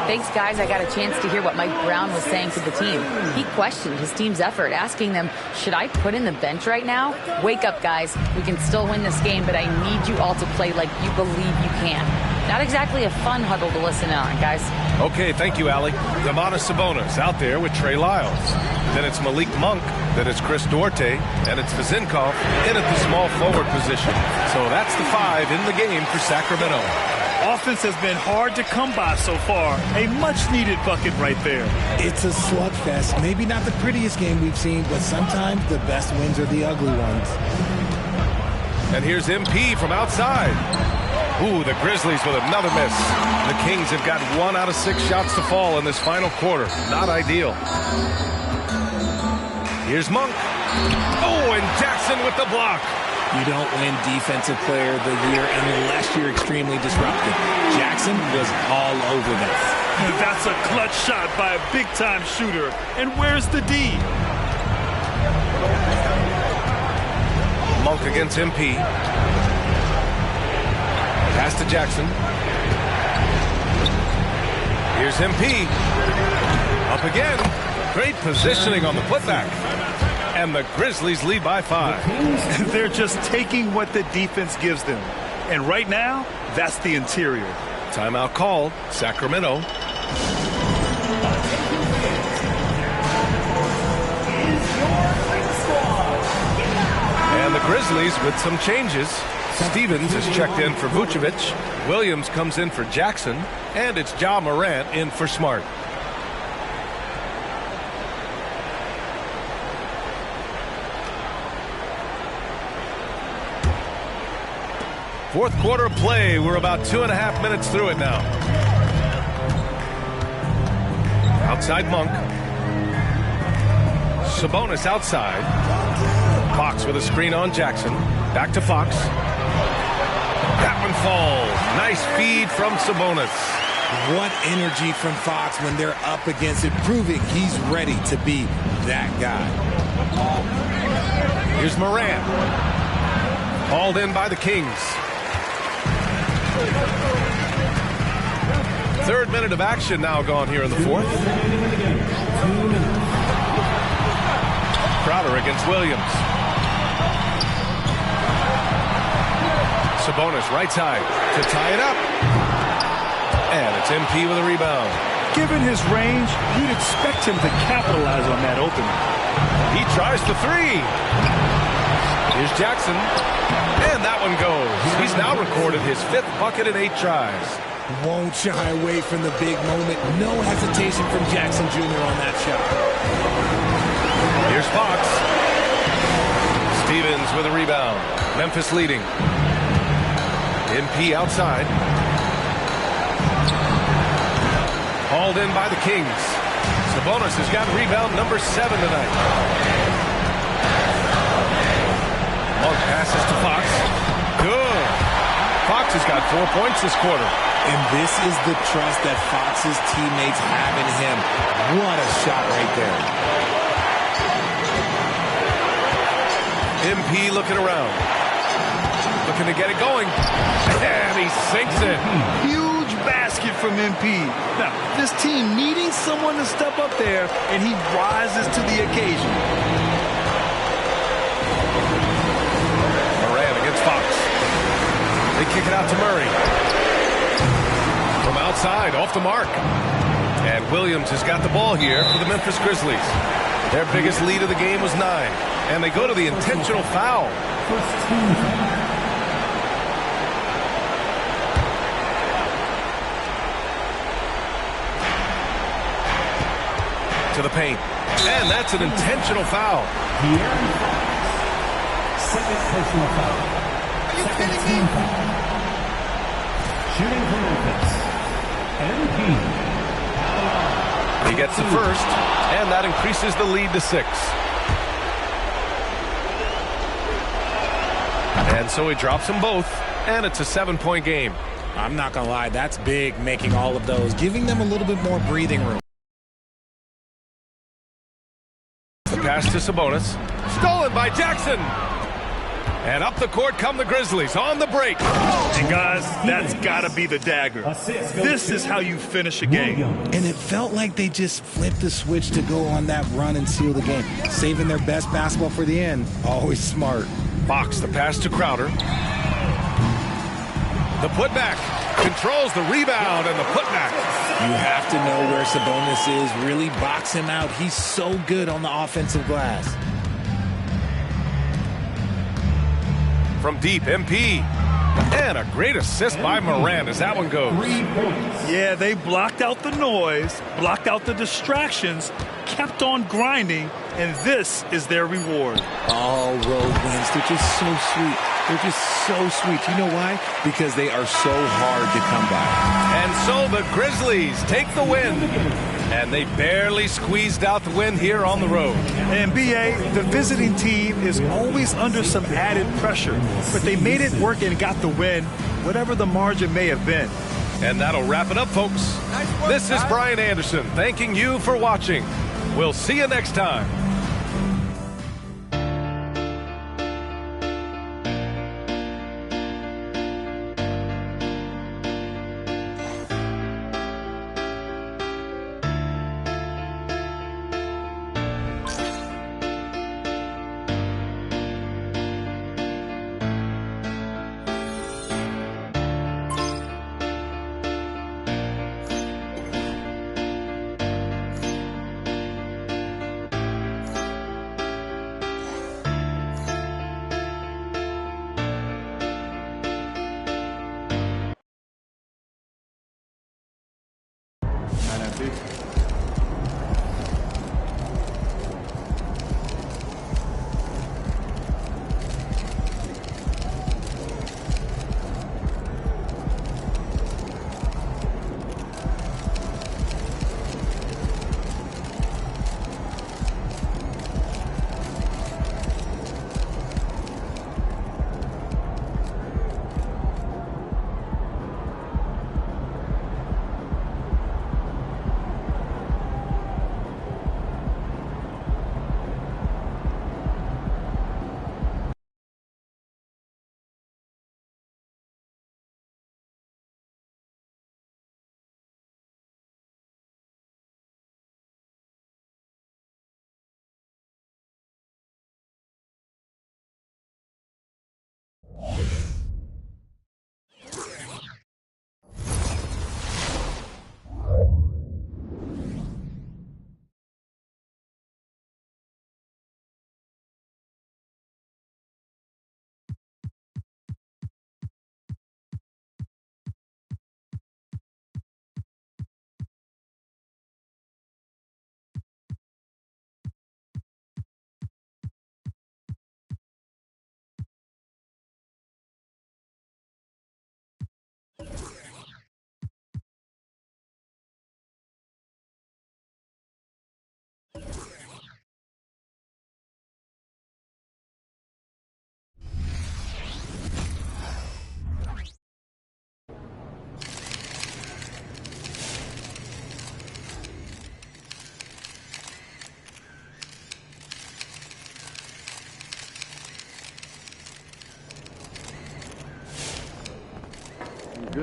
Thanks, guys. I got a chance to hear what Mike Brown was saying to the team. He questioned his team's effort, asking them, should I put in the bench right now? Wake up, guys. We can still win this game, but I need you all to play like you believe you can. Not exactly a fun huddle to listen on, guys. Okay, thank you, Allie. Domantas Sabonis out there with Trey Lyles. Then it's Malik Monk. Then it's Chris Duarte. And it's Vezenkov in at the small forward position. So that's the 5 in the game for Sacramento. Offense has been hard to come by so far. A much-needed bucket right there. It's a slugfest. Maybe not the prettiest game we've seen, but sometimes the best wins are the ugly ones. And here's MP from outside. Ooh, the Grizzlies with another miss. The Kings have got 1 out of 6 shots to fall in this final quarter. Not ideal. Here's Monk. Oh, and Jackson with the block. You don't win Defensive Player of the Year unless you're extremely disruptive. Jackson was all over this. That's a clutch shot by a big-time shooter. And where's the D? Monk against MP. Pass to Jackson. Here's MP. Up again. Great positioning on the putback. And the Grizzlies lead by 5. They're just taking what the defense gives them. And right now, that's the interior. Timeout called. Sacramento. And the Grizzlies with some changes. Stevens is checked in for Vucevic. Williams comes in for Jackson. And it's Ja Morant in for Smart. Fourth quarter play. We're about 2.5 minutes through it now. Outside Monk. Sabonis outside. Fox with a screen on Jackson. Back to Fox. That one falls. Nice feed from Sabonis. What energy from Fox when they're up against it, proving he's ready to be that guy. Here's Moran. Hauled in by the Kings. Third minute of action now gone here in the fourth. Crowder against Williams. Sabonis right side to tie it up. And it's MP with a rebound. Given his range, you'd expect him to capitalize on that opening. He tries the three. Here's Jackson. And that one goes. He's now recorded his 5th bucket in 8 tries. Won't shy away from the big moment. No hesitation from Jackson Jr. on that shot. Here's Fox. Stevens with a rebound. Memphis leading. MP outside. Hauled in by the Kings. Sabonis has got rebound number 7 tonight. Monk passes to Fox. Good. Fox has got 4 points this quarter. And this is the trust that Fox's teammates have in him. What a shot right there. MP looking around. Looking to get it going. And he sinks it. Huge basket from MP. Now, this team needing someone to step up there, and he rises to the occasion. Moran against Fox. They kick it out to Murray. From outside, off the mark. And Williams has got the ball here for the Memphis Grizzlies. Their biggest lead of the game was 9. And they go to the intentional foul. To the paint. And that's an intentional foul. Second personal foul. Are you kidding me? Shooting for Memphis. MP. He gets the first, and that increases the lead to 6. And so he drops them both, and it's a 7-point game. I'm not going to lie, that's big, making all of those, giving them a little bit more breathing room. The pass to Sabonis. Stolen by Jackson. And up the court come the Grizzlies on the break. And guys, that's got to be the dagger. This is how you finish a game. And it felt like they just flipped the switch to go on that run and seal the game. Saving their best basketball for the end. Always smart. Fox, the pass to Crowder. The putback. Controls the rebound and the putback. You have to know where Sabonis is. Really box him out. He's so good on the offensive glass. From deep, MP. And a great assist by Moran as that one goes. Yeah, they blocked out the noise, blocked out the distractions, kept on grinding, and this is their reward. All road wins. They're just so sweet. They're just so sweet. You know why? Because they are so hard to come by. And so the Grizzlies take the win. And they barely squeezed out the win here on the road. And B.A., the visiting team is always under some added pressure. But they made it work and got the win, whatever the margin may have been. And that'll wrap it up, folks. This is Brian Anderson thanking you for watching. We'll see you next time.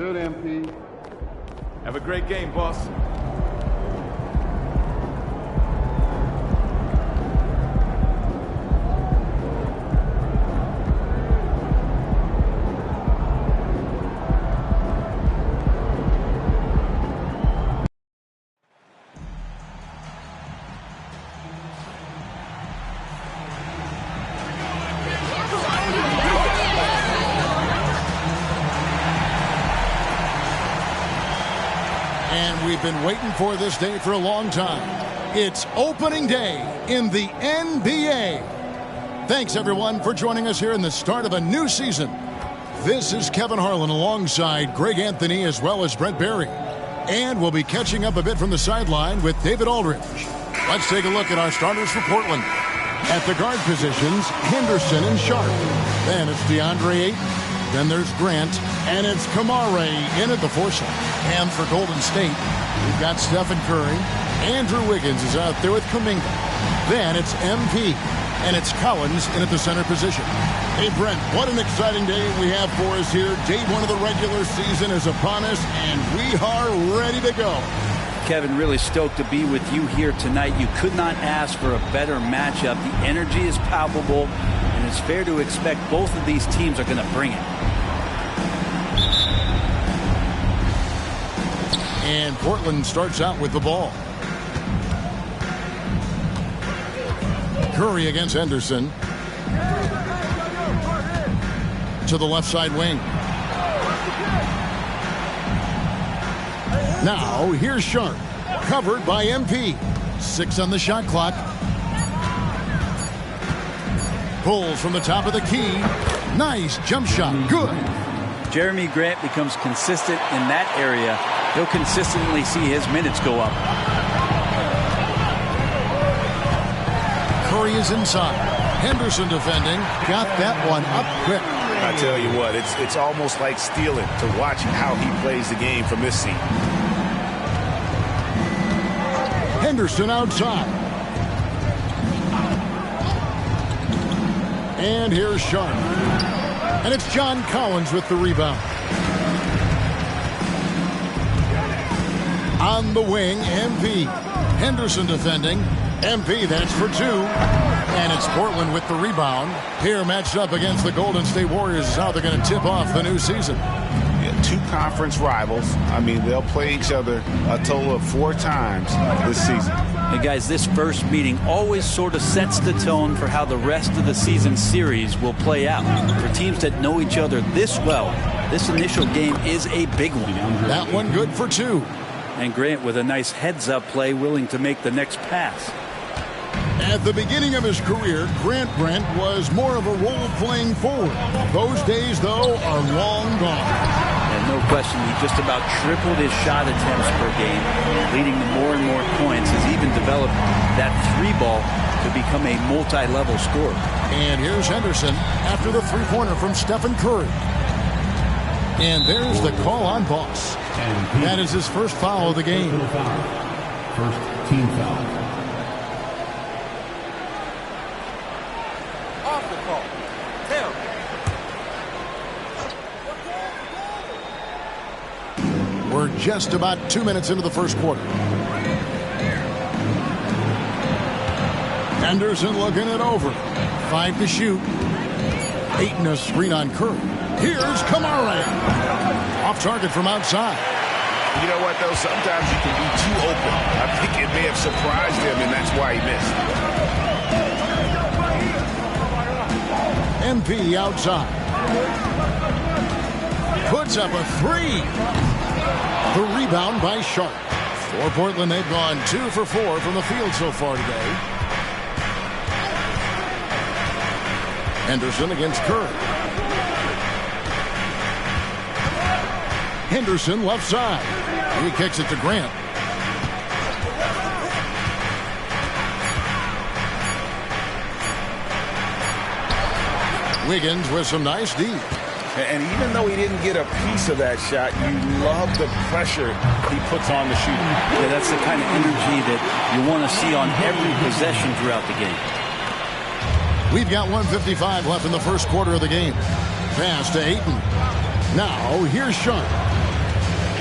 Good, MP. Have a great game, boss. We've been waiting for this day for a long time. It's opening day in the NBA. Thanks, everyone, for joining us here in the start of a new season. This is Kevin Harlan alongside Greg Anthony as well as Brent Barry. And we'll be catching up a bit from the sideline with David Aldridge. Let's take a look at our starters for Portland. At the guard positions, Henderson and Sharp. Then it's DeAndre Ayton. Then there's Grant, and it's Kamare in at the 4 slot. And for Golden State, we've got Stephen Curry. Andrew Wiggins is out there with Kuminga. Then it's MP, and it's Collins in at the center position. Hey, Brent, what an exciting day we have for us here. Day 1 of the regular season is upon us, and we are ready to go. Kevin, really stoked to be with you here tonight. You could not ask for a better matchup. The energy is palpable, and it's fair to expect both of these teams are going to bring it. And Portland starts out with the ball. Curry against Henderson. To the left side wing. Now, here's Sharp. Covered by MP. 6 on the shot clock. Pulls from the top of the key. Nice jump shot. Good. Jeremy Grant becomes consistent in that area. He'll consistently see his minutes go up. Curry is inside. Henderson defending. Got that one up quick. I tell you what, it's almost like stealing to watch how he plays the game from this seat. Henderson outside. And here's Sharp. And it's John Collins with the rebound. On the wing, MP. Henderson defending. MP, that's for 2. And it's Portland with the rebound. Here matched up against the Golden State Warriors is how they're going to tip off the new season. Yeah, 2 conference rivals. I mean, they'll play each other a total of 4 times this season. And guys, this first meeting always sort of sets the tone for how the rest of the season series will play out. For teams that know each other this well, this initial game is a big one. That one good for 2. And Grant with a nice heads-up play, willing to make the next pass. At the beginning of his career, Grant Brent was more of a role-playing forward. Those days, though, are long gone. And no question, he just about tripled his shot attempts per game, leading to more and more points. Has even developed that 3-ball to become a multi-level scorer. And here's Henderson after the 3-pointer from Stephen Curry. And there's the call on Boss. That is his first foul of the game. First team foul. Off the call. 10. We're just about 2 minutes into the first quarter. Henderson looking it over. 5 to shoot. Ayton a screen on Curry. Here's Kamare. Off target from outside. You know what, though? Sometimes you can be too open. I think it may have surprised him, and that's why he missed. MP outside. Puts up a 3. The rebound by Sharp. For Portland, they've gone 2 for 4 from the field so far today. Henderson against Curry. Henderson left side. He kicks it to Grant. Wiggins with some nice D. And even though he didn't get a piece of that shot, you love the pressure he puts on the shooter. Yeah, that's the kind of energy that you want to see on every possession throughout the game. We've got 1:55 left in the first quarter of the game. Pass to Ayton. Now, here's Sharp.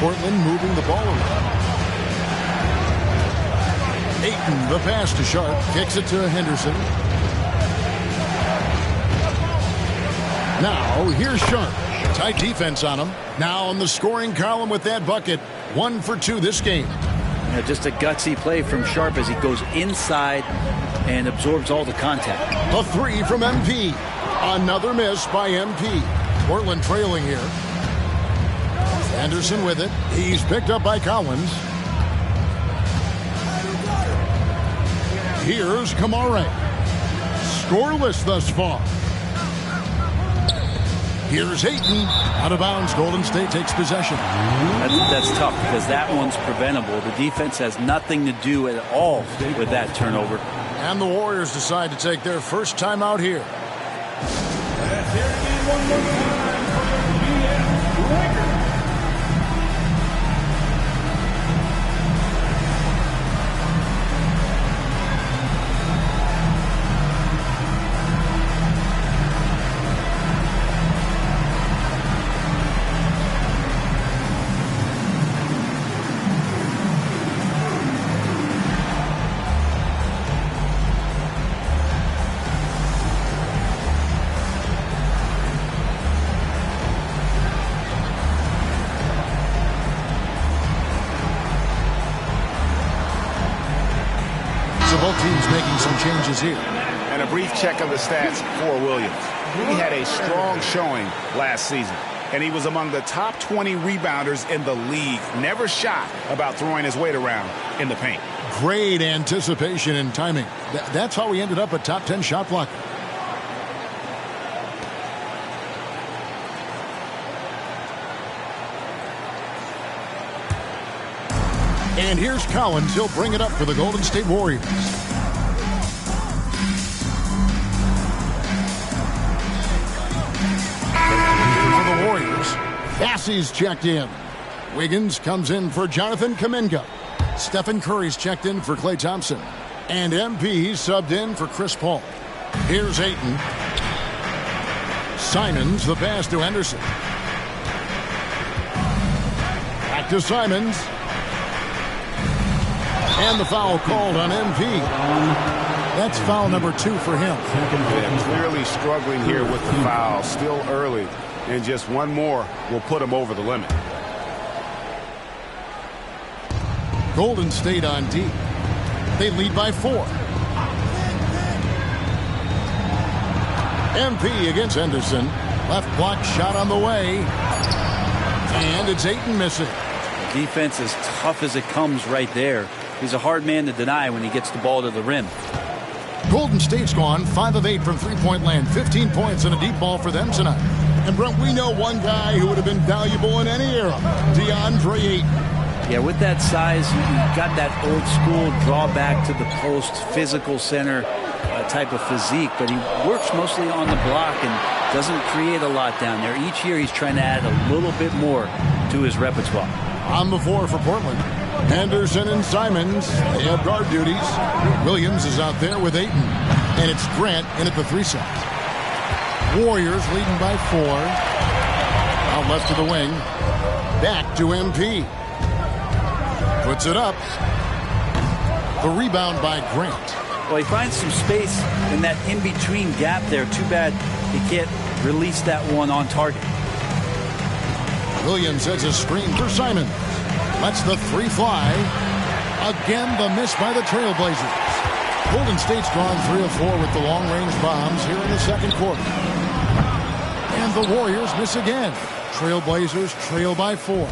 Portland moving the ball around. Ayton, the pass to Sharp, kicks it to Henderson. Now, here's Sharp. Tight defense on him. Now on the scoring column with that bucket. 1 for 2 this game. Yeah, just a gutsy play from Sharp as he goes inside and absorbs all the contact. A 3 from MP. Another miss by MP. Portland trailing here. Anderson with it. He's picked up by Collins. Here's Kamara. Scoreless thus far. Here's Ayton. Out of bounds. Golden State takes possession. That's tough because that one's preventable. The defense has nothing to do at all with that turnover. And the Warriors decide to take their first time out here. Both teams making some changes here. And a brief check of the stats for Williams. He had a strong showing last season, and he was among the top 20 rebounders in the league. Never shy about throwing his weight around in the paint. Great anticipation and timing. That's how he ended up a top 10 shot blocker. And here's Collins. He'll bring it up for the Golden State Warriors. For the Warriors, Bassey's checked in. Wiggins comes in for Jonathan Kuminga. Stephen Curry's checked in for Klay Thompson. And MP subbed in for Chris Paul. Here's Ayton. Simons, the pass to Henderson. Back to Simons. And the foul called on MP. That's foul number 2 for him. Yeah, clearly struggling here with the foul. Still early. And just one more will put him over the limit. Golden State on D. They lead by 4. MP against Henderson. Left block shot on the way. And it's Ayton missing. Defense as tough as it comes right there. He's a hard man to deny when he gets the ball to the rim. Golden State's gone 5 of 8 from three-point land. 15 points and a deep ball for them tonight. And Brent, we know one guy who would have been valuable in any era. DeAndre Ayton. Yeah, with that size, you've got that old school drawback to the post, physical center type of physique. But he works mostly on the block and doesn't create a lot down there. Each year he's trying to add a little bit more to his repertoire. On the floor for Portland, Henderson and Simons, they have guard duties. Williams is out there with Ayton. And it's Grant in at the 3 side. Warriors leading by 4. Out left to the wing. Back to MP. Puts it up. The rebound by Grant. Well, he finds some space in that in-between gap there. Too bad he can't release that one on target. Williams sets a screen for Simon. Lets the 3 fly. Again, the miss by the Trailblazers. Golden State's gone 3 of 4 with the long-range bombs here in the second quarter. And the Warriors miss again. Trailblazers trail by 4.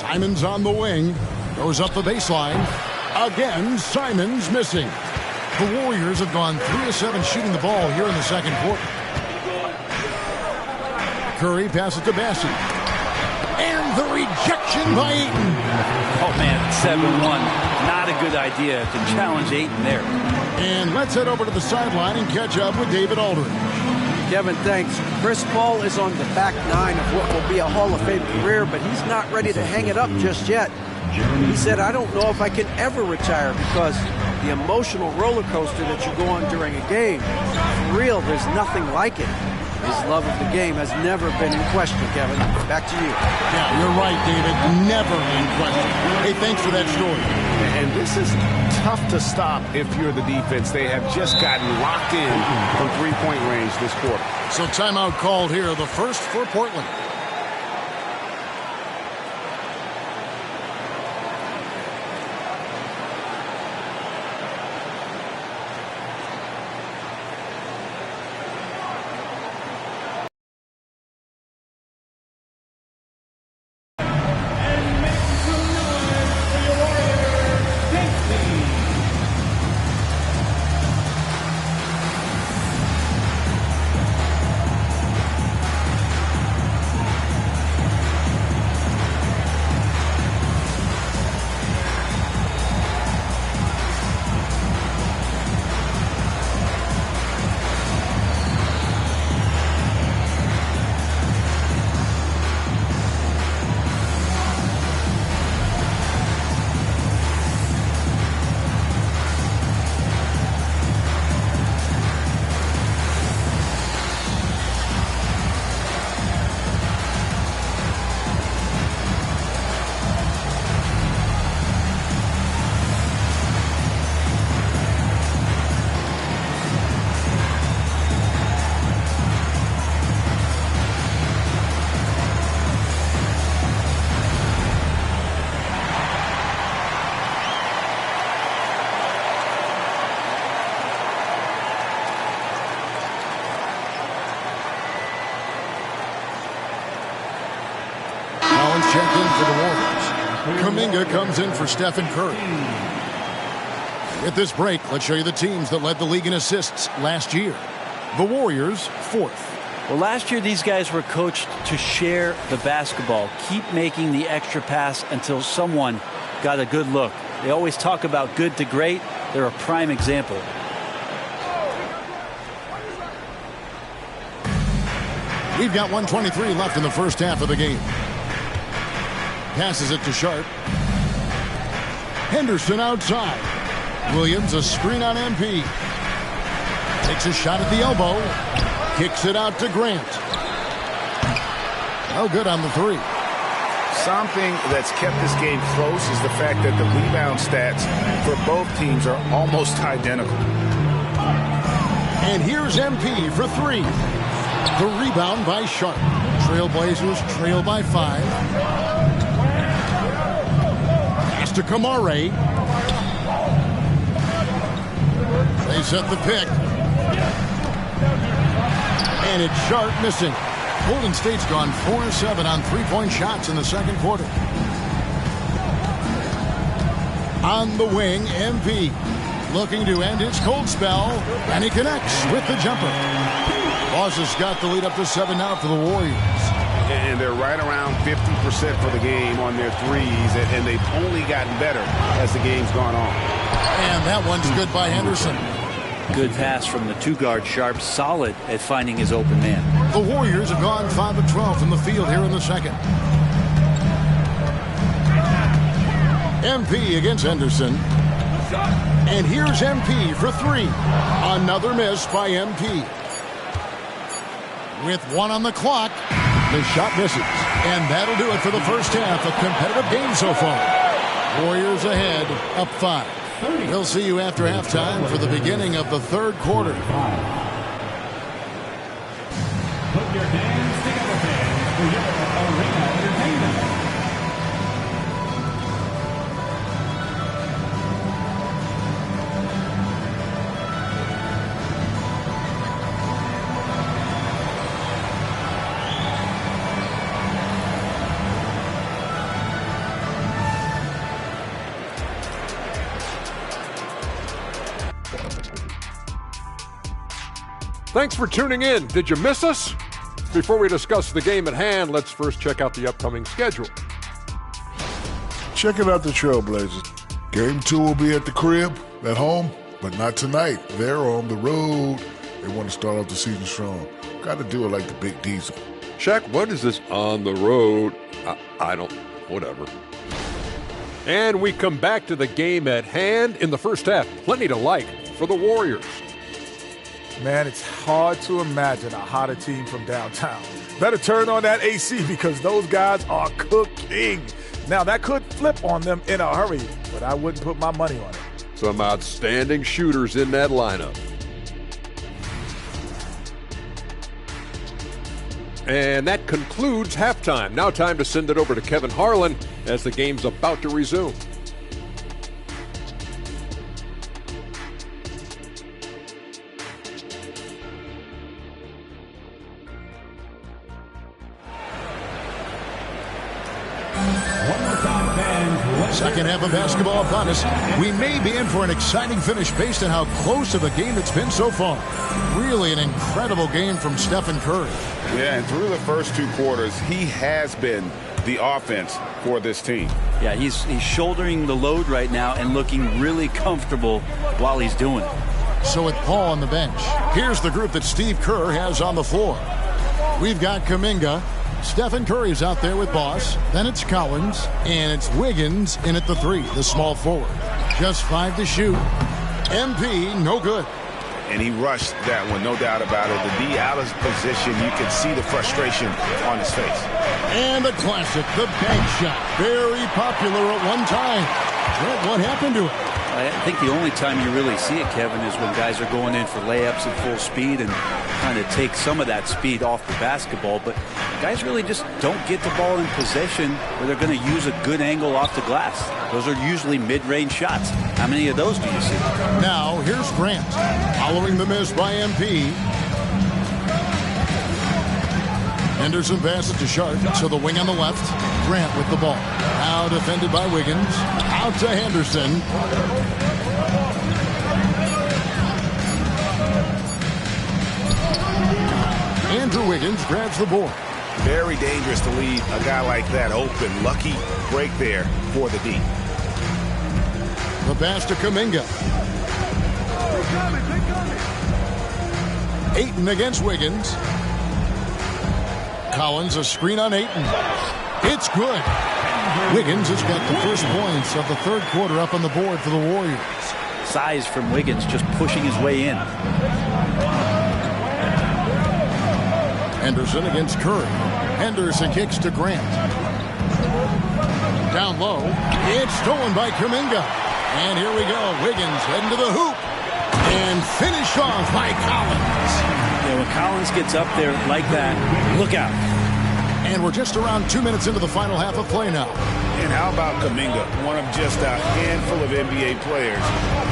Simons on the wing. Goes up the baseline. Again, Simons missing. The Warriors have gone 3 of 7 shooting the ball here in the second quarter. Curry passes to Bassey. And the rejection by Ayton. Oh, man, 7-1. Not a good idea to challenge Ayton there. And let's head over to the sideline and catch up with David Aldridge. Kevin, thanks. Chris Paul is on the back 9 of what will be a Hall of Fame career, but he's not ready to hang it up just yet. He said, I don't know if I can ever retire because the emotional roller coaster that you go on during a game, for real, there's nothing like it. His love of the game has never been in question, Kevin. Back to you. Yeah, you're right, David. Never in question. Hey, thanks for that story. And this is tough to stop if you're the defense. They have just gotten locked in from three-point range this quarter. So timeout called here, the first for Portland. Checked in for the Warriors. Kuminga comes in for Stephen Curry. At this break, let's show you the teams that led the league in assists last year. The Warriors, 4th. Well, last year these guys were coached to share the basketball, keep making the extra pass until someone got a good look. They always talk about good to great. They're a prime example. We've got 1:23 left in the first half of the game. Passes it to Sharp. Henderson outside. Williams, a screen on MP. Takes a shot at the elbow. Kicks it out to Grant. No good on the three. Something that's kept this game close is the fact that the rebound stats for both teams are almost identical. And here's MP for three. The rebound by Sharp. Trailblazers trail by 5. To Kamare. They set the pick. And it's Sharp missing. Golden State's gone 4-7 on three-point shots in the second quarter. On the wing, MP. Looking to end his cold spell. And he connects with the jumper. Boss has got the lead up to 7 now for the Warriors. And they're right around 50% for the game on their threes, and they've only gotten better as the game's gone on. And that one's good by Henderson. Good pass from the two-guard Sharp, solid at finding his open man. The Warriors have gone 5 of 12 from the field here in the second. MP against Henderson. And here's MP for three. Another miss by MP. With 1 on the clock. The shot misses. And that'll do it for the first half. A competitive game so far. Warriors ahead, up 5. We'll see you after halftime for the beginning of the third quarter. Put your hands together, fans, for your arena entertainment. Thanks for tuning in. Did you miss us? Before we discuss the game at hand, let's first check out the upcoming schedule. Checking out the Trailblazers. Game 2 will be at the crib, at home, but not tonight. They're on the road. They want to start off the season strong. Got to do it like the Big Diesel. Shaq, what is this on the road? I don't, whatever. And we come back to the game at hand in the first half. Plenty to like for the Warriors. Man, it's hard to imagine a hotter team from downtown. Better turn on that AC because those guys are cooking. Now, that could flip on them in a hurry, but I wouldn't put my money on it. Some outstanding shooters in that lineup. And that concludes halftime. Now time to send it over to Kevin Harlan as the game's about to resume. Second half of basketball upon us. We may be in for an exciting finish based on how close of a game it's been so far. Really an incredible game from Stephen Curry. Yeah, and through the first 2 quarters, he has been the offense for this team. Yeah, he's shouldering the load right now and looking really comfortable while he's doing it. So with Paul on the bench, here's the group that Steve Kerr has on the floor. We've got Kuminga. Stephen Curry's out there with Boss. Then it's Collins, and it's Wiggins in at the 3, the small forward. Just 5 to shoot. MP, no good. And he rushed that one, no doubt about it. The D out of position, you can see the frustration on his face. And the classic, the bank shot. Very popular at one time. What happened to it? I think the only time you really see it, Kevin, is when guys are going in for layups at full speed and trying to take some of that speed off the basketball. But guys really just don't get the ball in possession where they're going to use a good angle off the glass. Those are usually mid-range shots. How many of those do you see? Now, here's Grant. Following the miss by MP. Henderson passes to Sharp to the wing on the left. Grant with the ball. Now defended by Wiggins. Out to Henderson. Andrew Wiggins grabs the board. Very dangerous to leave a guy like that open. Lucky break there for the D. The pass to Kuminga. Ayton against Wiggins. Collins, a screen on Ayton. It's good. Wiggins has got the first points of the 3rd quarter up on the board for the Warriors. Size from Wiggins just pushing his way in. Henderson against Curry. Henderson kicks to Grant. Down low. It's stolen by Kuminga. And here we go. Wiggins heading to the hoop. And finished off by Collins. Yeah, when Collins gets up there like that, look out. And we're just around 2 minutes into the final half of play now. And how about Kuminga, one of just a handful of NBA players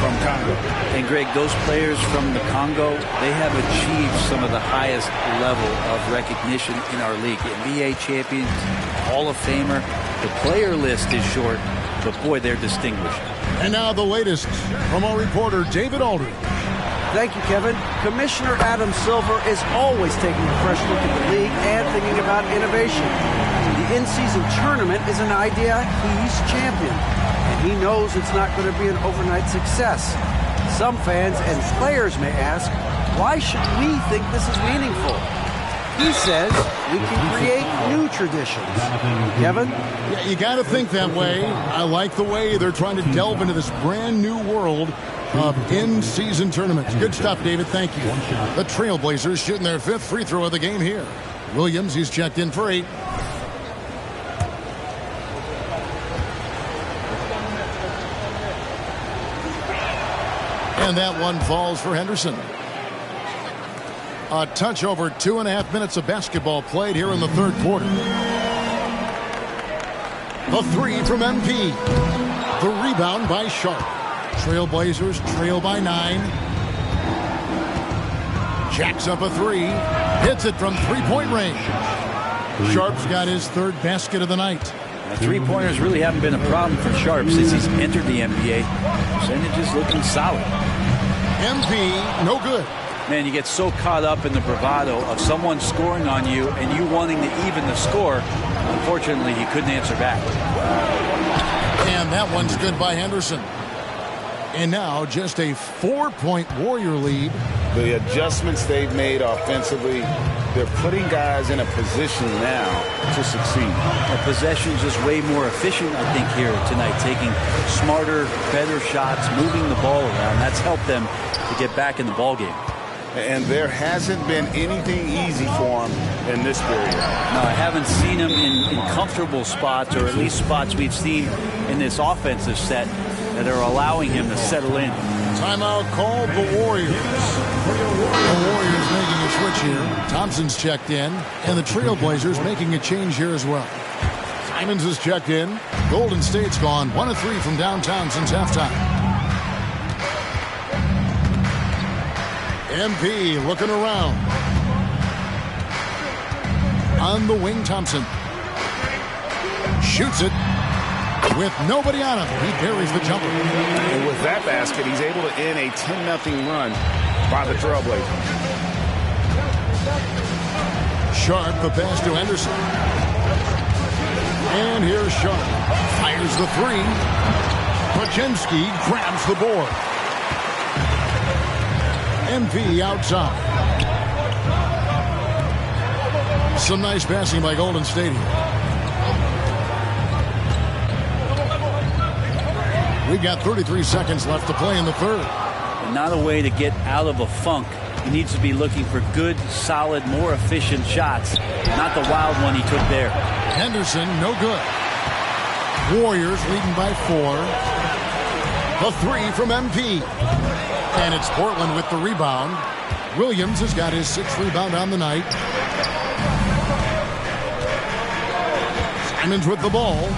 from Congo. And Greg, those players from the Congo, they have achieved some of the highest level of recognition in our league. NBA champions, Hall of Famer. The player list is short, but boy, they're distinguished. And now the latest from our reporter, David Aldridge. Thank you, Kevin. Commissioner Adam Silver is always taking a fresh look at the league and thinking about innovation. The in-season tournament is an idea he's championed, and he knows it's not going to be an overnight success. Some fans and players may ask, why should we think this is meaningful? He says we can create new traditions. Kevin? Yeah, you got to think that way. I like the way they're trying to delve into this brand new world of in-season tournaments. Good stuff, David. Thank you. The Trailblazers shooting their 5th free throw of the game here. Williams, he's checked in for 8. And that one falls for Henderson. A touch over 2.5 minutes of basketball played here in the 3rd quarter. The 3 from MP. The rebound by Sharp. Trailblazers trail by 9. Jacks up a 3. Hits it from 3-point range. Sharp's got his 3rd basket of the night. The three-pointers really haven't been a problem for Sharp since he's entered the NBA. Percentages looking solid. MP, no good. Man, you get so caught up in the bravado of someone scoring on you and you wanting to even the score. Unfortunately, he couldn't answer back. And that one's good by Henderson. And now just a 4-point Warrior lead. The adjustments they've made offensively, they're putting guys in a position now to succeed. The possession's just way more efficient, I think, here tonight. Taking smarter, better shots, moving the ball around. That's helped them to get back in the ballgame. and there hasn't been anything easy for him in this period. No, I haven't seen him in comfortable spots, or at least spots we've seen in this offensive set that are allowing him to settle in. Timeout called the Warriors. The Warriors making a switch here. Thompson's checked in, and the Trailblazers making a change here as well. Simons is checked in. Golden State's gone 1 of 3 from downtown since halftime. MP looking around. On the wing, Thompson. Shoots it. With nobody on him, he buries the jumper. And with that basket, he's able to end a 10-0 run by the Trailblazers. Sharp, the pass to Henderson. And here's Sharp. Fires the three. Paczynski grabs the board. MP outside. Some nice passing by Golden State here. We got 33 seconds left to play in the third. Not a way to get out of a funk. He needs to be looking for good, solid, more efficient shots. Not the wild one he took there. Henderson, no good. Warriors leading by 4. The three from MP. And it's Portland with the rebound. Williams has got his 6th rebound on the night. Simons with the ball.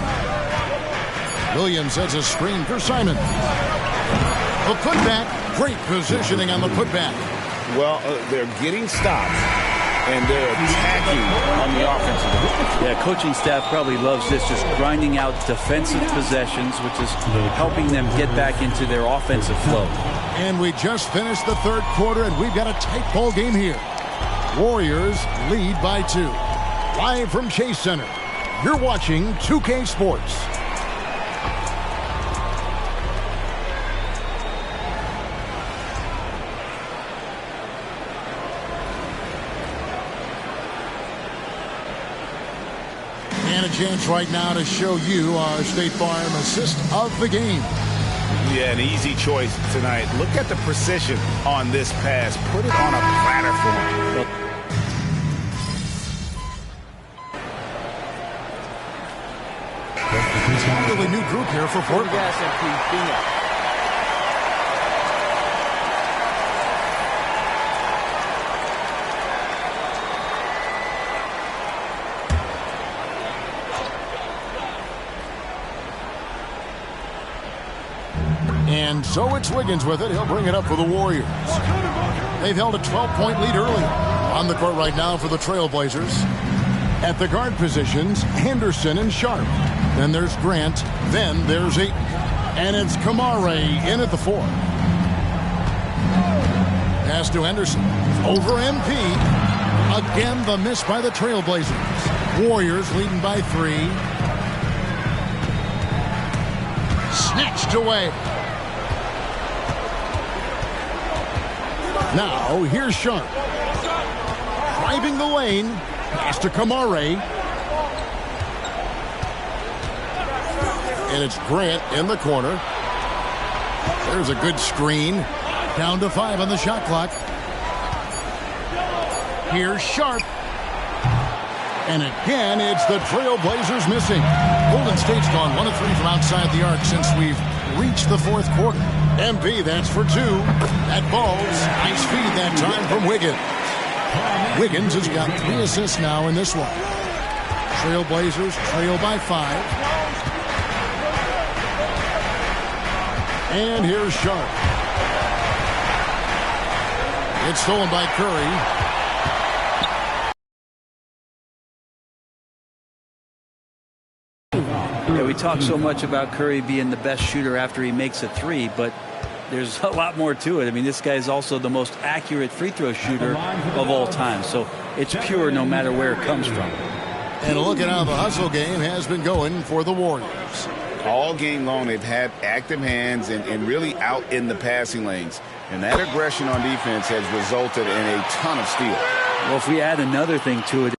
Williams sets a screen for Simon. The putback. Great positioning on the putback. Well, they're getting stops, and they're attacking on the offensive end. Yeah, coaching staff probably loves this, just grinding out defensive possessions, which is helping them get back into their offensive flow. And we just finished the third quarter, and we've got a tight ball game here. Warriors lead by 2. Live from Chase Center, you're watching 2K Sports. And a chance right now to show you our State Farm assist of the game. Yeah, an easy choice tonight. Look at the precision on this pass. Put it on a platter for him. Really new group here for Portland. And so it's Wiggins with it. He'll bring it up for the Warriors. They've held a 12-point lead earlier. On the court right now for the Trailblazers. At the guard positions, Henderson and Sharp. Then there's Grant. Then there's Ayton. And it's Kamare in at the 4. Pass to Henderson. Over MP. Again, the miss by the Trailblazers. Warriors leading by 3. Snatched away. Now, here's Sharp. Driving the lane. Pass to Kamare. And it's Grant in the corner. There's a good screen. Down to 5 on the shot clock. Here's Sharp. And again, it's the Trailblazers missing. Golden State's gone 1 of 3 from outside the arc since we've reached the fourth quarter. MP, that's for 2. That ball's nice feed that time from Wiggins. Wiggins has got 3 assists now in this one. Trailblazers trail by 5. And here's Sharp. It's stolen by Curry. Yeah, we talk so much about Curry being the best shooter after he makes a 3, but there's a lot more to it. I mean, this guy is also the most accurate free throw shooter of all time. So it's pure no matter where it comes from. And look at how the hustle game has been going for the Warriors. All game long, they've had active hands and really out in the passing lanes. And that aggression on defense has resulted in a ton of steals. Well, if we add another thing to it,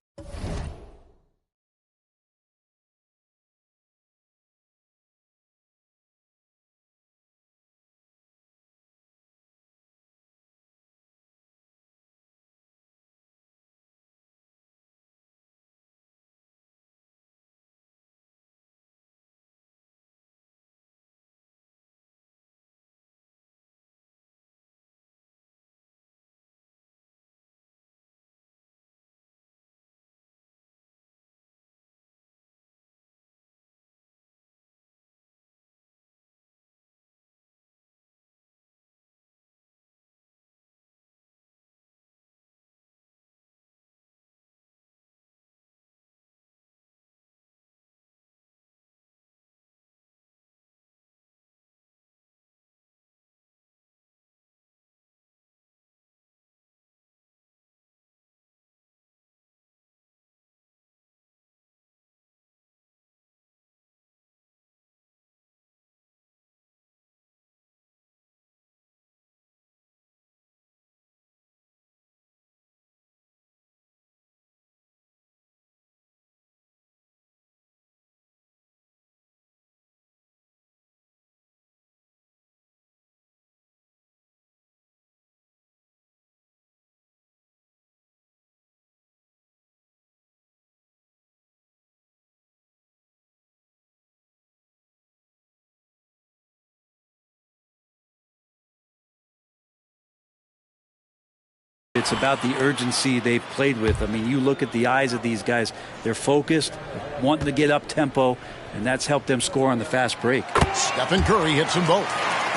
It's about the urgency they've played with. I mean, you look at the eyes of these guys. They're focused, wanting to get up tempo, and that's helped them score on the fast break. Stephen Curry hits them both.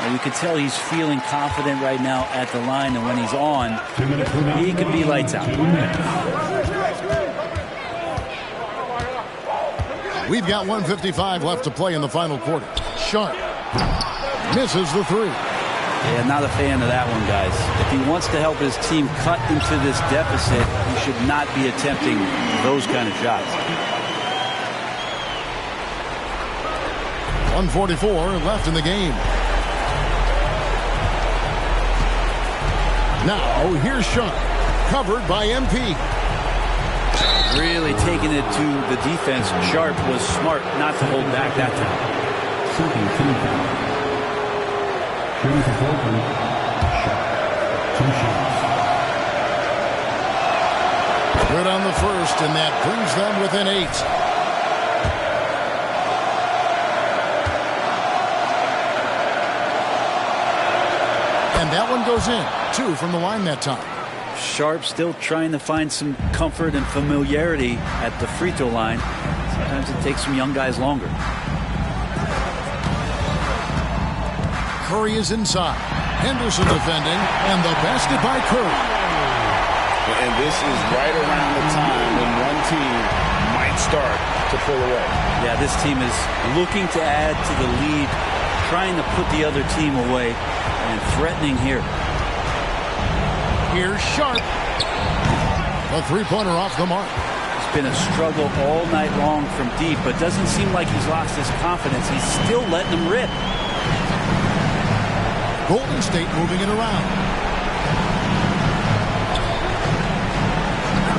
And you can tell he's feeling confident right now at the line, and when he's on, he can be lights out. We've got 1:55 left to play in the final quarter. Sharp misses the three. Yeah, not a fan of that one, guys. If he wants to help his team cut into this deficit, he should not be attempting those kind of shots. 1:44 left in the game. Now, here's Sharp, covered by MP. Really taking it to the defense. Sharp was smart not to hold back that time. Good on the first, and that brings them within 8. And that one goes in. 2 from the line that time. Sharp still trying to find some comfort and familiarity at the free throw line. Sometimes it takes some young guys longer. Curry is inside. Henderson defending, and the basket by Curry. And this is right around the time when one team might start to pull away. Yeah, this team is looking to add to the lead, trying to put the other team away, and threatening here. Here's Sharp. A three-pointer off the mark. It's been a struggle all night long from deep, but doesn't seem like he's lost his confidence. He's still letting them rip. Golden State moving it around.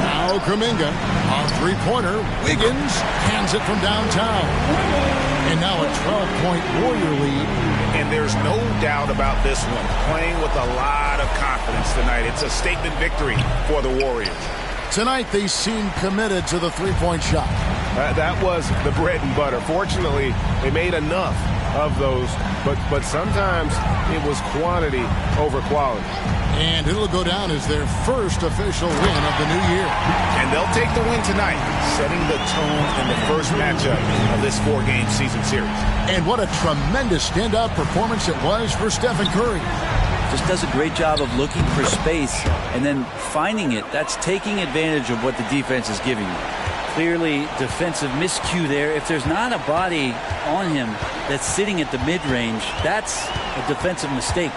Now Kuminga on three-pointer. Wiggins hands it from downtown. And now a 12-point Warrior lead. And there's no doubt about this one. Playing with a lot of confidence tonight. It's a statement victory for the Warriors. Tonight they seem committed to the three-point shot. That was the bread and butter. Fortunately, they made enough of those, but sometimes it was quantity over quality. And it'll go down as their first official win of the new year. And they'll take the win tonight, setting the tone in the first matchup of this 4-game season series. And what a tremendous standout performance it was for Stephen Curry. Just does a great job of looking for space and then finding it. That's taking advantage of what the defense is giving you. Clearly defensive miscue there. If there's not a body on him that's sitting at the mid-range, that's a defensive mistake.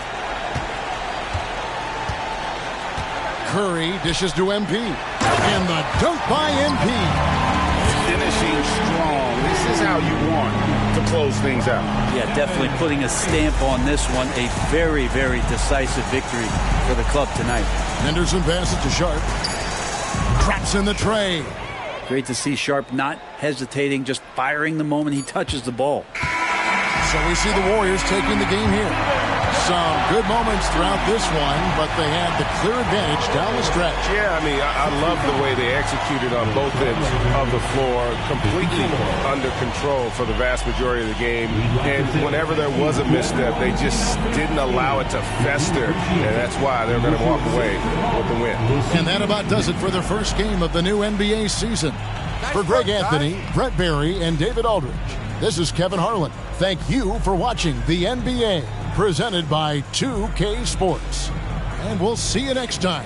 Curry dishes to MP. And the dunk by MP. Finishing strong. This is how you want to close things out. Yeah, definitely putting a stamp on this one. A very, very decisive victory for the club tonight. Henderson passes to Sharp. Traps in the tray. Great to see Sharp not hesitating, just firing the moment he touches the ball. So we see the Warriors taking the game here. Some good moments throughout this one, but they had the clear advantage down the stretch. Yeah, I mean, I love the way they executed on both ends of the floor, completely under control for the vast majority of the game. And whenever there was a misstep, they just didn't allow it to fester, and that's why they're going to walk away with the win. And that about does it for the first game of the new NBA season. For Greg Anthony, Brett Barry, and David Aldridge, this is Kevin Harlan. Thank you for watching the NBA, presented by 2K Sports. And we'll see you next time.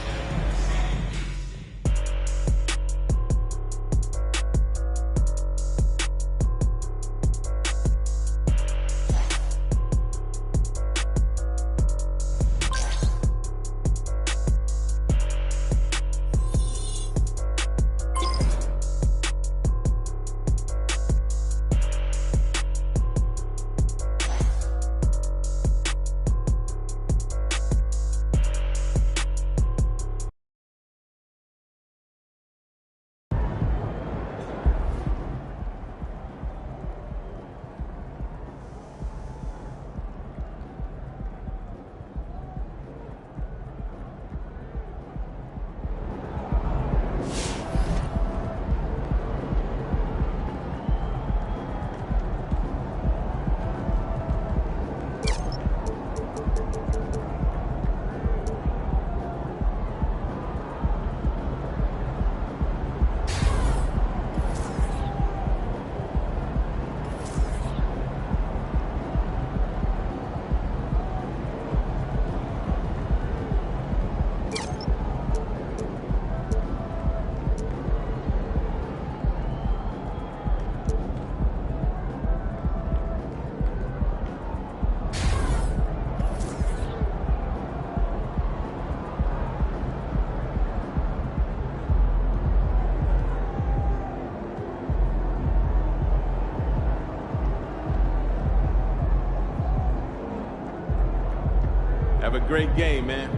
a great game, man.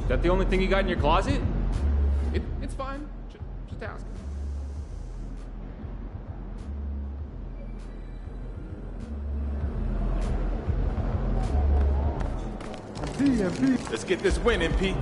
Is that the only thing you got in your closet? It's fine. Just ask. MP. Let's get this win, MP.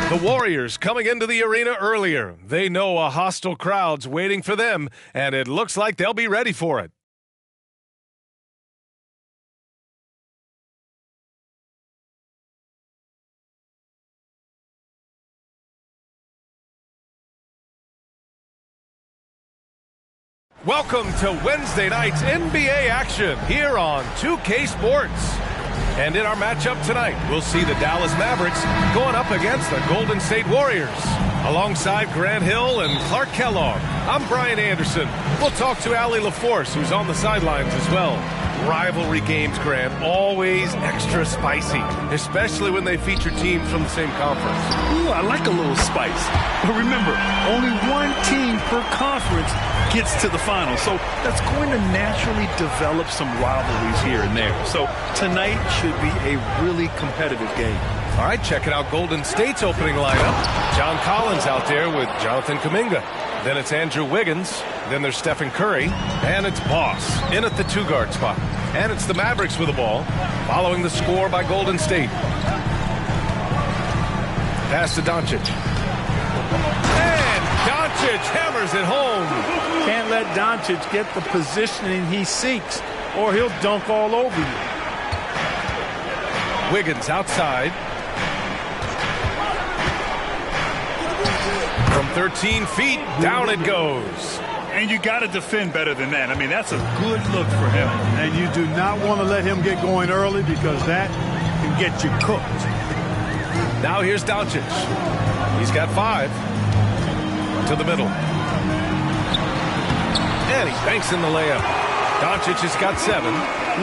The Warriors coming into the arena earlier. They know a hostile crowd's waiting for them, and it looks like they'll be ready for it. Welcome to Wednesday night's NBA action here on 2K Sports. And in our matchup tonight, we'll see the Dallas Mavericks going up against the Golden State Warriors. Alongside Grant Hill and Clark Kellogg, I'm Brian Anderson. We'll talk to Allie LaForce, who's on the sidelines as well. Rivalry games, Grant, always extra spicy, especially when they feature teams from the same conference. Ooh, I like a little spice. But remember, only one team per conference gets to the final, so that's going to naturally develop some rivalries here and there. So tonight should be a really competitive game. All right, checking out Golden State's opening lineup. John Collins out there with Jonathan Kuminga. Then it's Andrew Wiggins. Then there's Stephen Curry. And it's Boss in at the two-guard spot. And it's the Mavericks with the ball, following the score by Golden State. Pass to Doncic. And Doncic hammers it home. Can't let Doncic get the positioning he seeks, or he'll dunk all over you. Wiggins outside. 13 feet. Down it goes. And you got to defend better than that. I mean, that's a good look for him. And you do not want to let him get going early because that can get you cooked. Now here's Doncic. He's got 5. To the middle. And he banks in the layup. Doncic has got 7.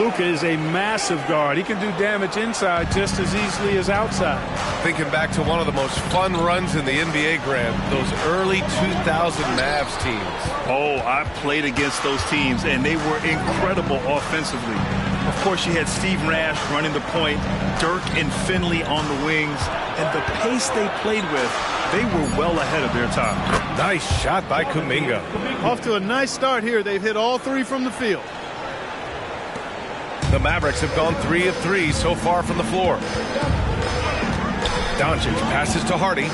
Luka is a massive guard. He can do damage inside just as easily as outside. Thinking back to one of the most fun runs in the NBA, Grant, those early 2000 Mavs teams. Oh, I played against those teams, and they were incredible offensively. Of course, you had Steve Nash running the point, Dirk and Finley on the wings, and the pace they played with, they were well ahead of their time. Nice shot by Kuminga. Off to a nice start here. They've hit all 3 from the field. The Mavericks have gone 3 of 3 so far from the floor. Doncic passes to Hardy.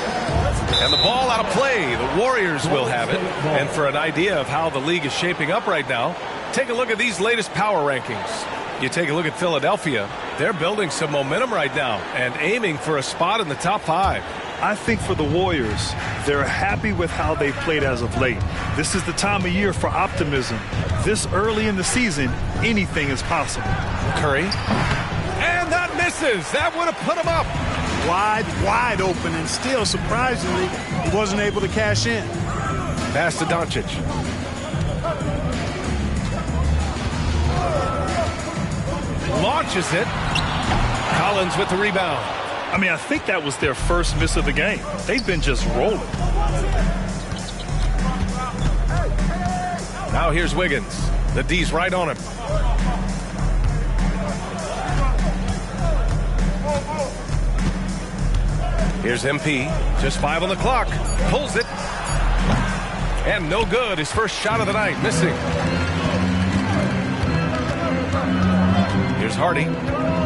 And the ball out of play. The Warriors will have it. And for an idea of how the league is shaping up right now, take a look at these latest power rankings. You take a look at Philadelphia. They're building some momentum right now and aiming for a spot in the top 5. I think for the Warriors, they're happy with how they've played as of late. This is the time of year for optimism. This early in the season, anything is possible. Curry. And that misses. That would have put him up. Wide open, and still, surprisingly, he wasn't able to cash in. Pass to Doncic. Launches it. Collins with the rebound. I mean, I think that was their first miss of the game. They've been just rolling. Now here's Wiggins. The D's right on him. Here's MP. Just 5 on the clock. Pulls it. And no good. His first shot of the night. Missing. Here's Hardy.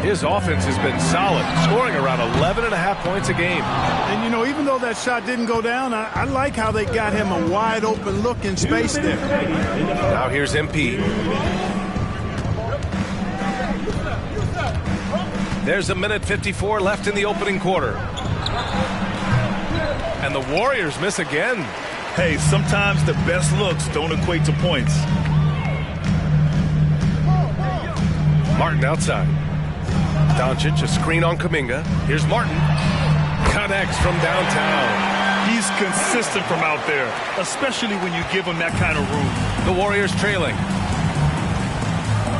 His offense has been solid, scoring around 11.5 points a game. And, you know, even though that shot didn't go down, I like how they got him a wide-open look in space there. Now here's MP. There's a minute 54 left in the opening quarter. And the Warriors miss again. Hey, sometimes the best looks don't equate to points. Martin outside. Doncic, a screen on Kuminga. Here's Martin. Connects from downtown. He's consistent from out there, especially when you give him that kind of room. The Warriors trailing.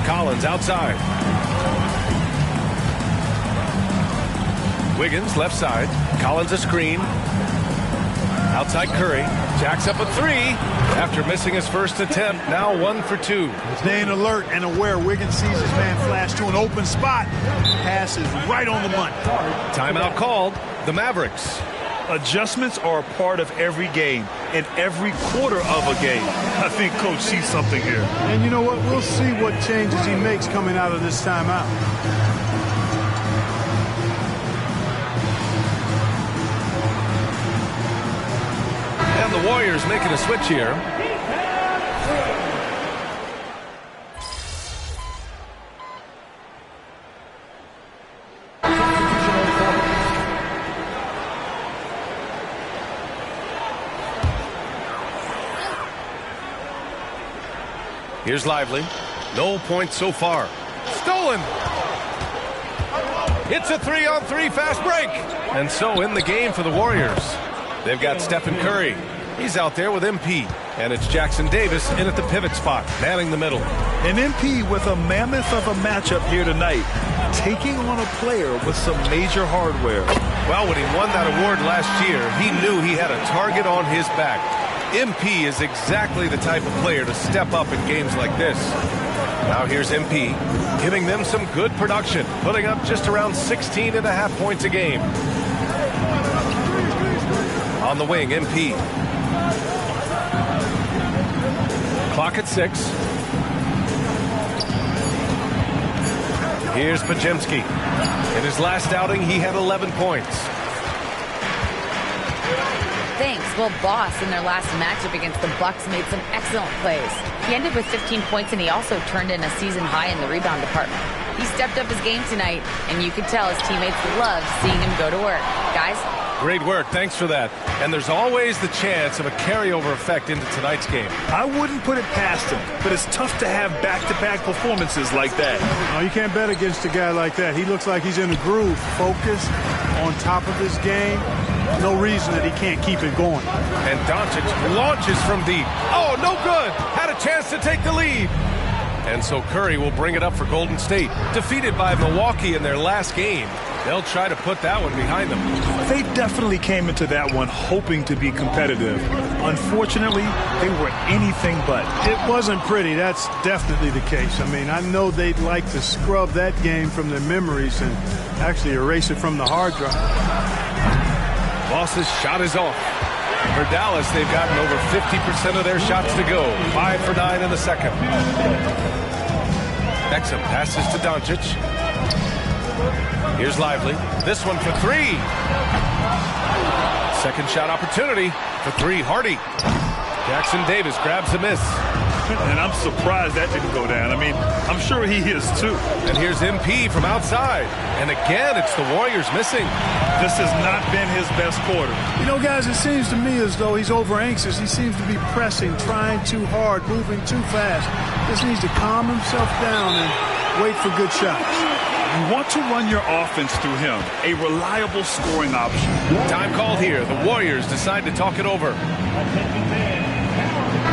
Collins outside. Wiggins left side. Collins a screen. Outside Curry. Jacks up a 3 after missing his first attempt. Now 1 for 2. Staying alert and aware. Wiggins sees his man flash to an open spot. Pass is right on the money. Timeout called. The Mavericks. Adjustments are a part of every game and every quarter of a game. I think Coach sees something here. And you know what? We'll see what changes he makes coming out of this timeout. And the Warriors making a switch here. Here's Lively. No points so far. Stolen. It's a 3-on-3 fast break. And so in the game for the Warriors. They've got Stephen Curry. He's out there with MP. And it's Jackson Davis in at the pivot spot, manning the middle. And MP with a mammoth of a matchup here tonight, taking on a player with some major hardware. Well, when he won that award last year, he knew he had a target on his back. MP is exactly the type of player to step up in games like this. Now here's MP, giving them some good production, putting up just around 16.5 points a game. On the wing, MP. Clock at 6. Here's Podziemski. In his last outing, he had 11 points. Thanks. Well, Boss in their last matchup against the Bucks made some excellent plays. He ended with 15 points, and he also turned in a season high in the rebound department. He stepped up his game tonight, and you could tell his teammates loved seeing him go to work. Guys, Great work. Thanks for that. And there's always the chance of a carryover effect into tonight's game. I wouldn't put it past him, but it's tough to have back-to-back performances like that. No, you can't bet against a guy like that. He looks like he's in a groove, focused, on top of his game. No reason that he can't keep it going. And Doncic launches from deep. Oh, no good. Had a chance to take the lead. And so Curry will bring it up for Golden State. Defeated by Milwaukee in their last game, they'll try to put that one behind them. They definitely came into that one hoping to be competitive. Unfortunately, they were anything but. It wasn't pretty. That's definitely the case. I mean, I know they'd like to scrub that game from their memories and actually erase it from the hard drive. Boss's shot is off. For Dallas, they've gotten over 50% of their shots to go. 5 for 9 in the second. Exum passes to Doncic. Here's Lively. This one for 3. Second shot opportunity for 3. Hardy. Jackson Davis grabs a miss. And I'm surprised that didn't go down. I mean, I'm sure he is too. And here's MP from outside. And again, it's the Warriors missing. This has not been his best quarter. You know, guys, it seems to me as though he's over anxious. He seems to be pressing, trying too hard, moving too fast. Just needs to calm himself down and wait for good shots. You want to run your offense through him, a reliable scoring option. Time called here. The Warriors decide to talk it over.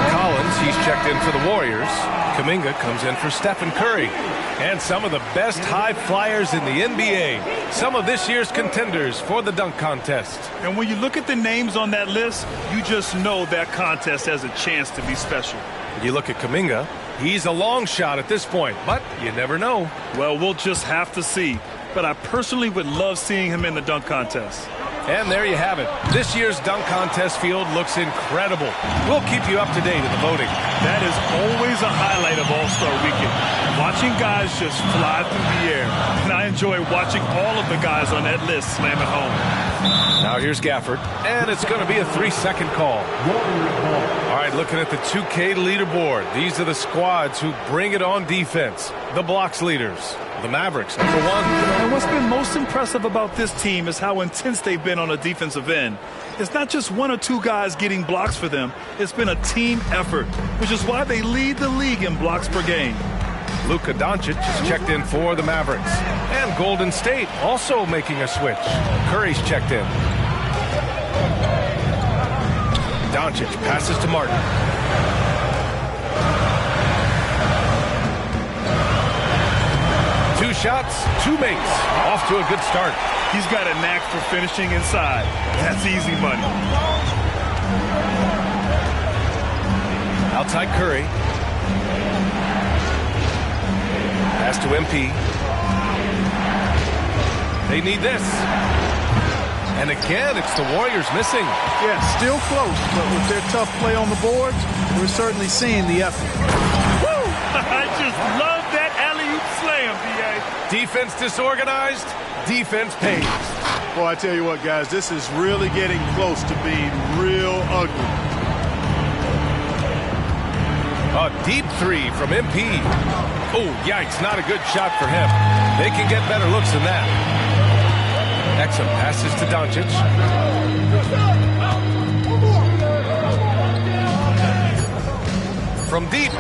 Collins, he's checked in for the Warriors. Kuminga comes in for Stephen Curry. And some of the best high flyers in the NBA. Some of this year's contenders for the dunk contest. And when you look at the names on that list, you just know that contest has a chance to be special. You look at Kuminga, he's a long shot at this point, but you never know. Well, we'll just have to see. But I personally would love seeing him in the dunk contest. And there you have it. This year's dunk contest field looks incredible. We'll keep you up to date in the voting. That is always a highlight of All-Star Weekend. Watching guys just fly through the air. And I enjoy watching all of the guys on that list slam it home. Now here's Gafford, and it's going to be a 3-second call. All right, looking at the 2K leaderboard. These are the squads who bring it on defense. The blocks leaders. The Mavericks, number 1. And what's been most impressive about this team is how intense they've been on the defensive end. It's not just 1 or 2 guys getting blocks for them. It's been a team effort, which is why they lead the league in blocks per game. Luka Doncic is checked in for the Mavericks. And Golden State also making a switch. Curry's checked in. Doncic passes to Martin. Two shots, 2 makes. Off to a good start. He's got a knack for finishing inside. That's easy money. Outside Curry. Pass to MP. They need this. And again, it's the Warriors missing. Yeah, still close, but with their tough play on the boards, we're certainly seeing the effort. Woo! I just love that alley-oop slam, D.A. Defense disorganized, defense pays. Boy, I tell you what, guys, this is really getting close to being real ugly. A deep 3 from MP. Oh, yikes, not a good shot for him. They can get better looks than that. Exum passes to Doncic. From deep.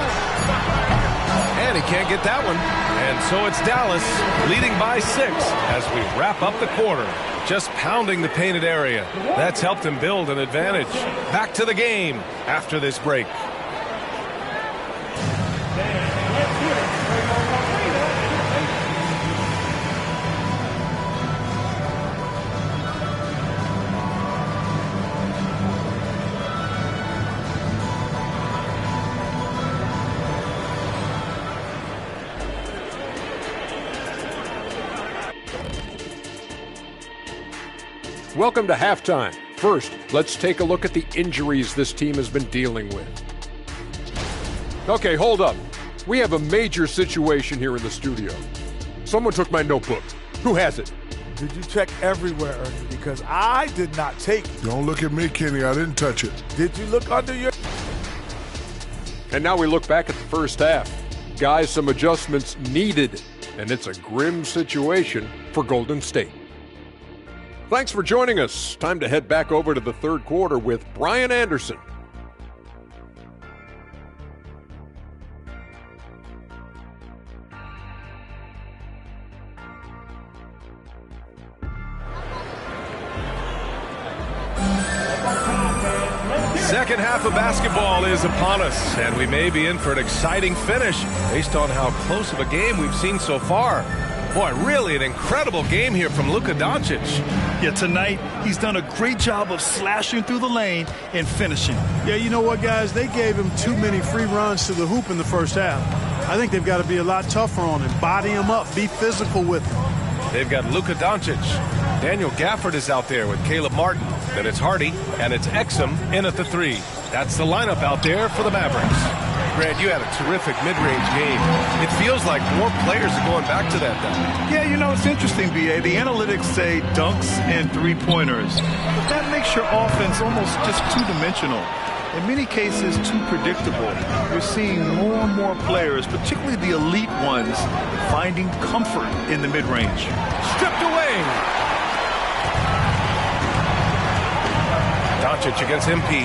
And he can't get that one. And so it's Dallas leading by 6 as we wrap up the quarter. Just pounding the painted area. That's helped him build an advantage. Back to the game after this break. Welcome to halftime. First, let's take a look at the injuries this team has been dealing with. Okay, hold up. We have a major situation here in the studio. Someone took my notebook. Who has it? Did you check everywhere, Ernie? Because I did not take it. Don't look at me, Kenny. I didn't touch it. Did you look under your... And now we look back at the first half. Guys, some adjustments needed, and it's a grim situation for Golden State. Thanks for joining us. Time to head back over to the third quarter with Brian Anderson. Second half of basketball is upon us, and we may be in for an exciting finish based on how close of a game we've seen so far. Boy, really an incredible game here from Luka Doncic. Yeah, tonight he's done a great job of slashing through the lane and finishing. Yeah, you know what, guys? They gave him too many free runs to the hoop in the first half. I think they've got to be a lot tougher on him. Body him up. Be physical with him. They've got Luka Doncic. Daniel Gafford is out there with Caleb Martin. Then it's Hardy, and it's Exum in at the 3. That's the lineup out there for the Mavericks. Grant, you had a terrific mid-range game. It feels like more players are going back to that now. Yeah, you know, it's interesting, B.A. The analytics say dunks and three-pointers. But that makes your offense almost just two-dimensional. In many cases, too predictable. We're seeing more and more players, particularly the elite ones, finding comfort in the mid-range. Stripped away. Doncic against MP.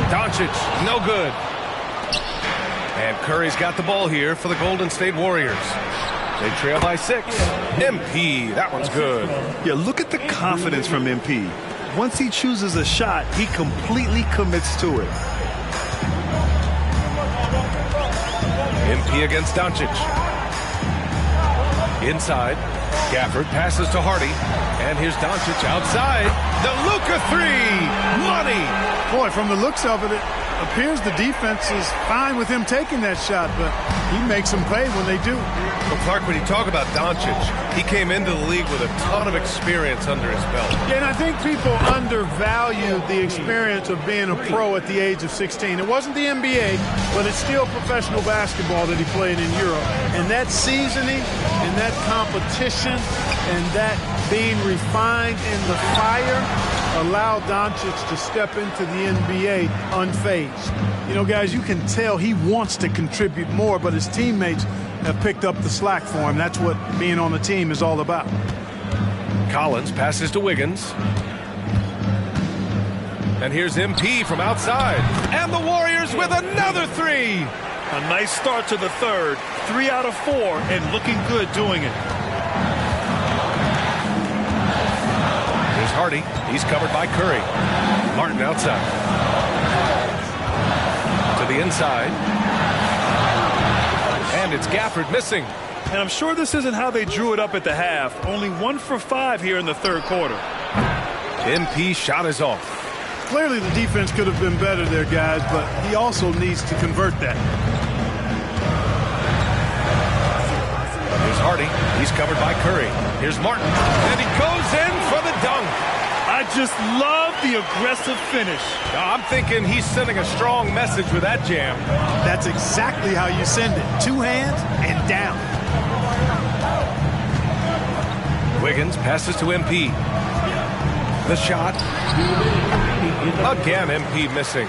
Doncic, no good. And Curry's got the ball here for the Golden State Warriors. They trail by 6. MP, that one's good. Yeah, look at the confidence from MP. Once he chooses a shot, he completely commits to it. MP against Doncic. Inside, Gafford passes to Hardy. And here's Doncic outside. The Luka 3. Money. Boy, from the looks of it, it appears the defense is fine with him taking that shot, but he makes them pay when they do. Well, Clark, when you talk about Doncic, he came into the league with a ton of experience under his belt. Yeah, and I think people undervalue the experience of being a pro at the age of 16. It wasn't the NBA, but it's still professional basketball that he played in Europe. And that seasoning and that competition and that being refined in the fire allowed Doncic to step into the NBA unfazed. You know, guys, you can tell he wants to contribute more, but his teammates have picked up the slack for him. That's what being on the team is all about. Collins passes to Wiggins. And here's MP from outside. And the Warriors with another 3. A nice start to the third. 3 out of 4 and looking good doing it. Here's Hardy. He's covered by Curry. Martin outside. To the inside. And it's Gafford missing. And I'm sure this isn't how they drew it up at the half. Only 1 for 5 here in the third quarter. MP shot is off. Clearly the defense could have been better there, guys, but he also needs to convert that. Here's Hardy. He's covered by Curry. Here's Martin. And he goes in for the dunk. I just love the aggressive finish. I'm thinking he's sending a strong message with that jam. That's exactly how you send it. 2 hands and down. Wiggins passes to MP. The shot. Again, MP missing.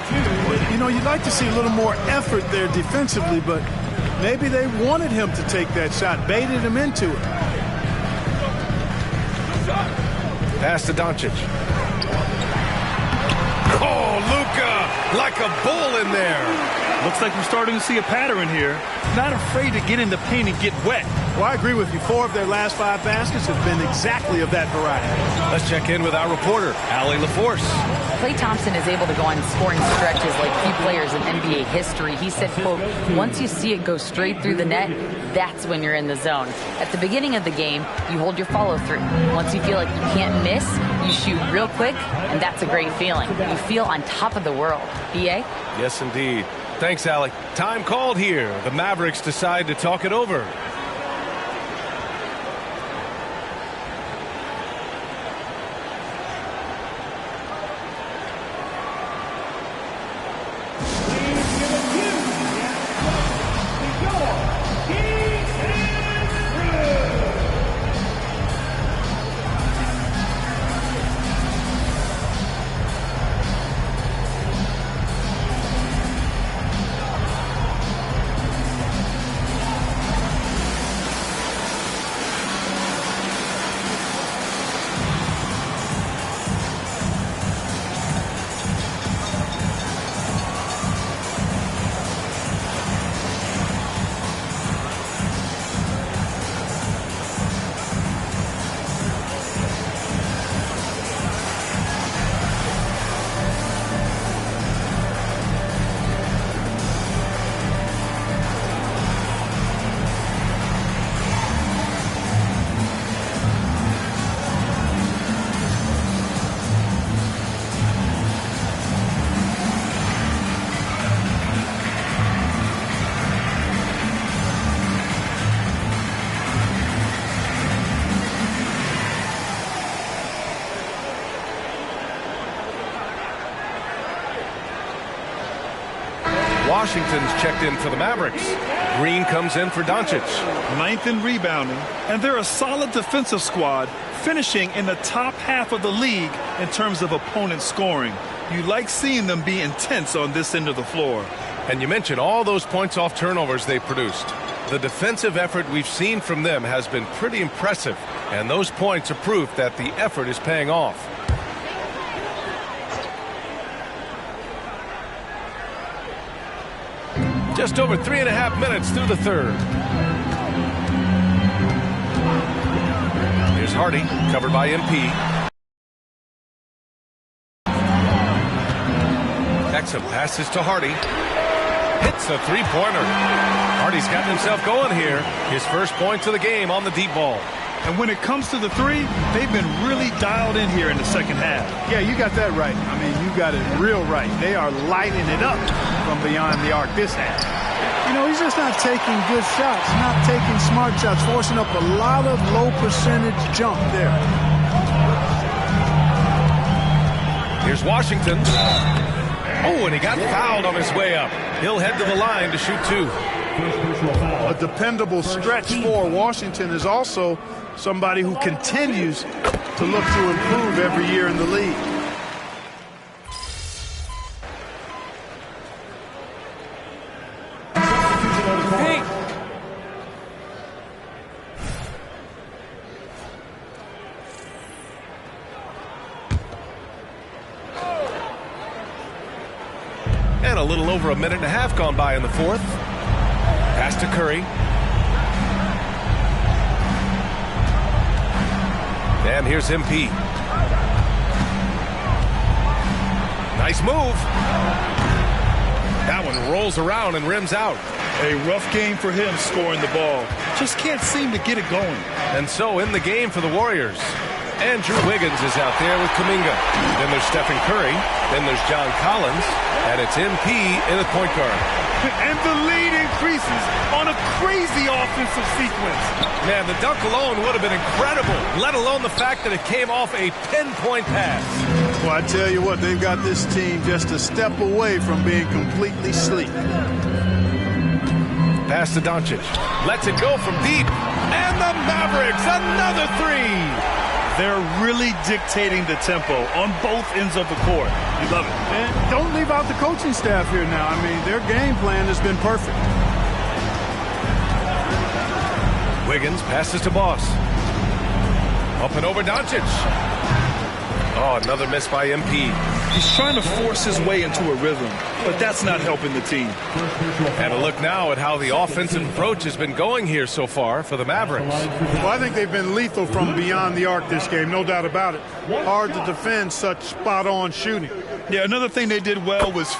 You know, you'd like to see a little more effort there defensively, but maybe they wanted him to take that shot, baited him into it. Pass to Doncic. Oh, Luka, like a bull in there. Looks like we're starting to see a pattern here. Not afraid to get in the paint and get wet. Well, I agree with you. 4 of their last 5 baskets have been exactly of that variety. Let's check in with our reporter, Allie LaForce. Klay Thompson is able to go on scoring stretches like few players in NBA history. He said, quote, once you see it go straight through the net, that's when you're in the zone. At the beginning of the game, you hold your follow-through. Once you feel like you can't miss, you shoot real quick, and that's a great feeling. You feel on top of the world. B.A.? Yes, indeed. Thanks, Allie. Time called here. The Mavericks decide to talk it over. Washington's checked in for the Mavericks. Green comes in for Doncic. 9th in rebounding, and they're a solid defensive squad, finishing in the top half of the league in terms of opponent scoring. You like seeing them be intense on this end of the floor. And you mentioned all those points off turnovers they produced. The defensive effort we've seen from them has been pretty impressive, and those points are proof that the effort is paying off. Just over 3.5 minutes through the third. Here's Hardy, covered by MP. Exum passes to Hardy. Hits a three-pointer. Hardy's gotten himself going here. His first points of the game on the deep ball. And when it comes to the three, they've been really dialed in here in the second half. Yeah, you got that right. I mean, you got it real right. They are lighting it up from beyond the arc this half. You know, he's just not taking good shots, not taking smart shots, forcing up a lot of low percentage jump there. Here's Washington. Oh, and he got fouled on his way up. He'll head to the line to shoot two. A dependable stretch for Washington is also somebody who continues to look to improve every year in the league. And a little over a minute and a half gone by in the fourth. Pass to Curry. And here's MP. Nice move. That one rolls around and rims out. A rough game for him scoring the ball. Just can't seem to get it going. And so in the game for the Warriors, Andrew Wiggins is out there with Kuminga. Then there's Stephen Curry. Then there's John Collins. And it's MP in the point guard. And the lead increases on a crazy offensive sequence. Man, the dunk alone would have been incredible, let alone the fact that it came off a pinpoint pass. Well, I tell you what, they've got this team just a step away from being completely sleep. Pass to Doncic. Lets it go from deep. And the Mavericks, another three. They're really dictating the tempo on both ends of the court. You love it. And don't leave out the coaching staff here now. I mean, their game plan has been perfect. Wiggins passes to Boss. Up and over Doncic. Oh, another miss by MP. He's trying to force his way into a rhythm, but that's not helping the team. And a look now at how the offensive approach has been going here so far for the Mavericks. Well, I think they've been lethal from beyond the arc this game, no doubt about it. Hard to defend such spot-on shooting. Yeah, another thing they did well was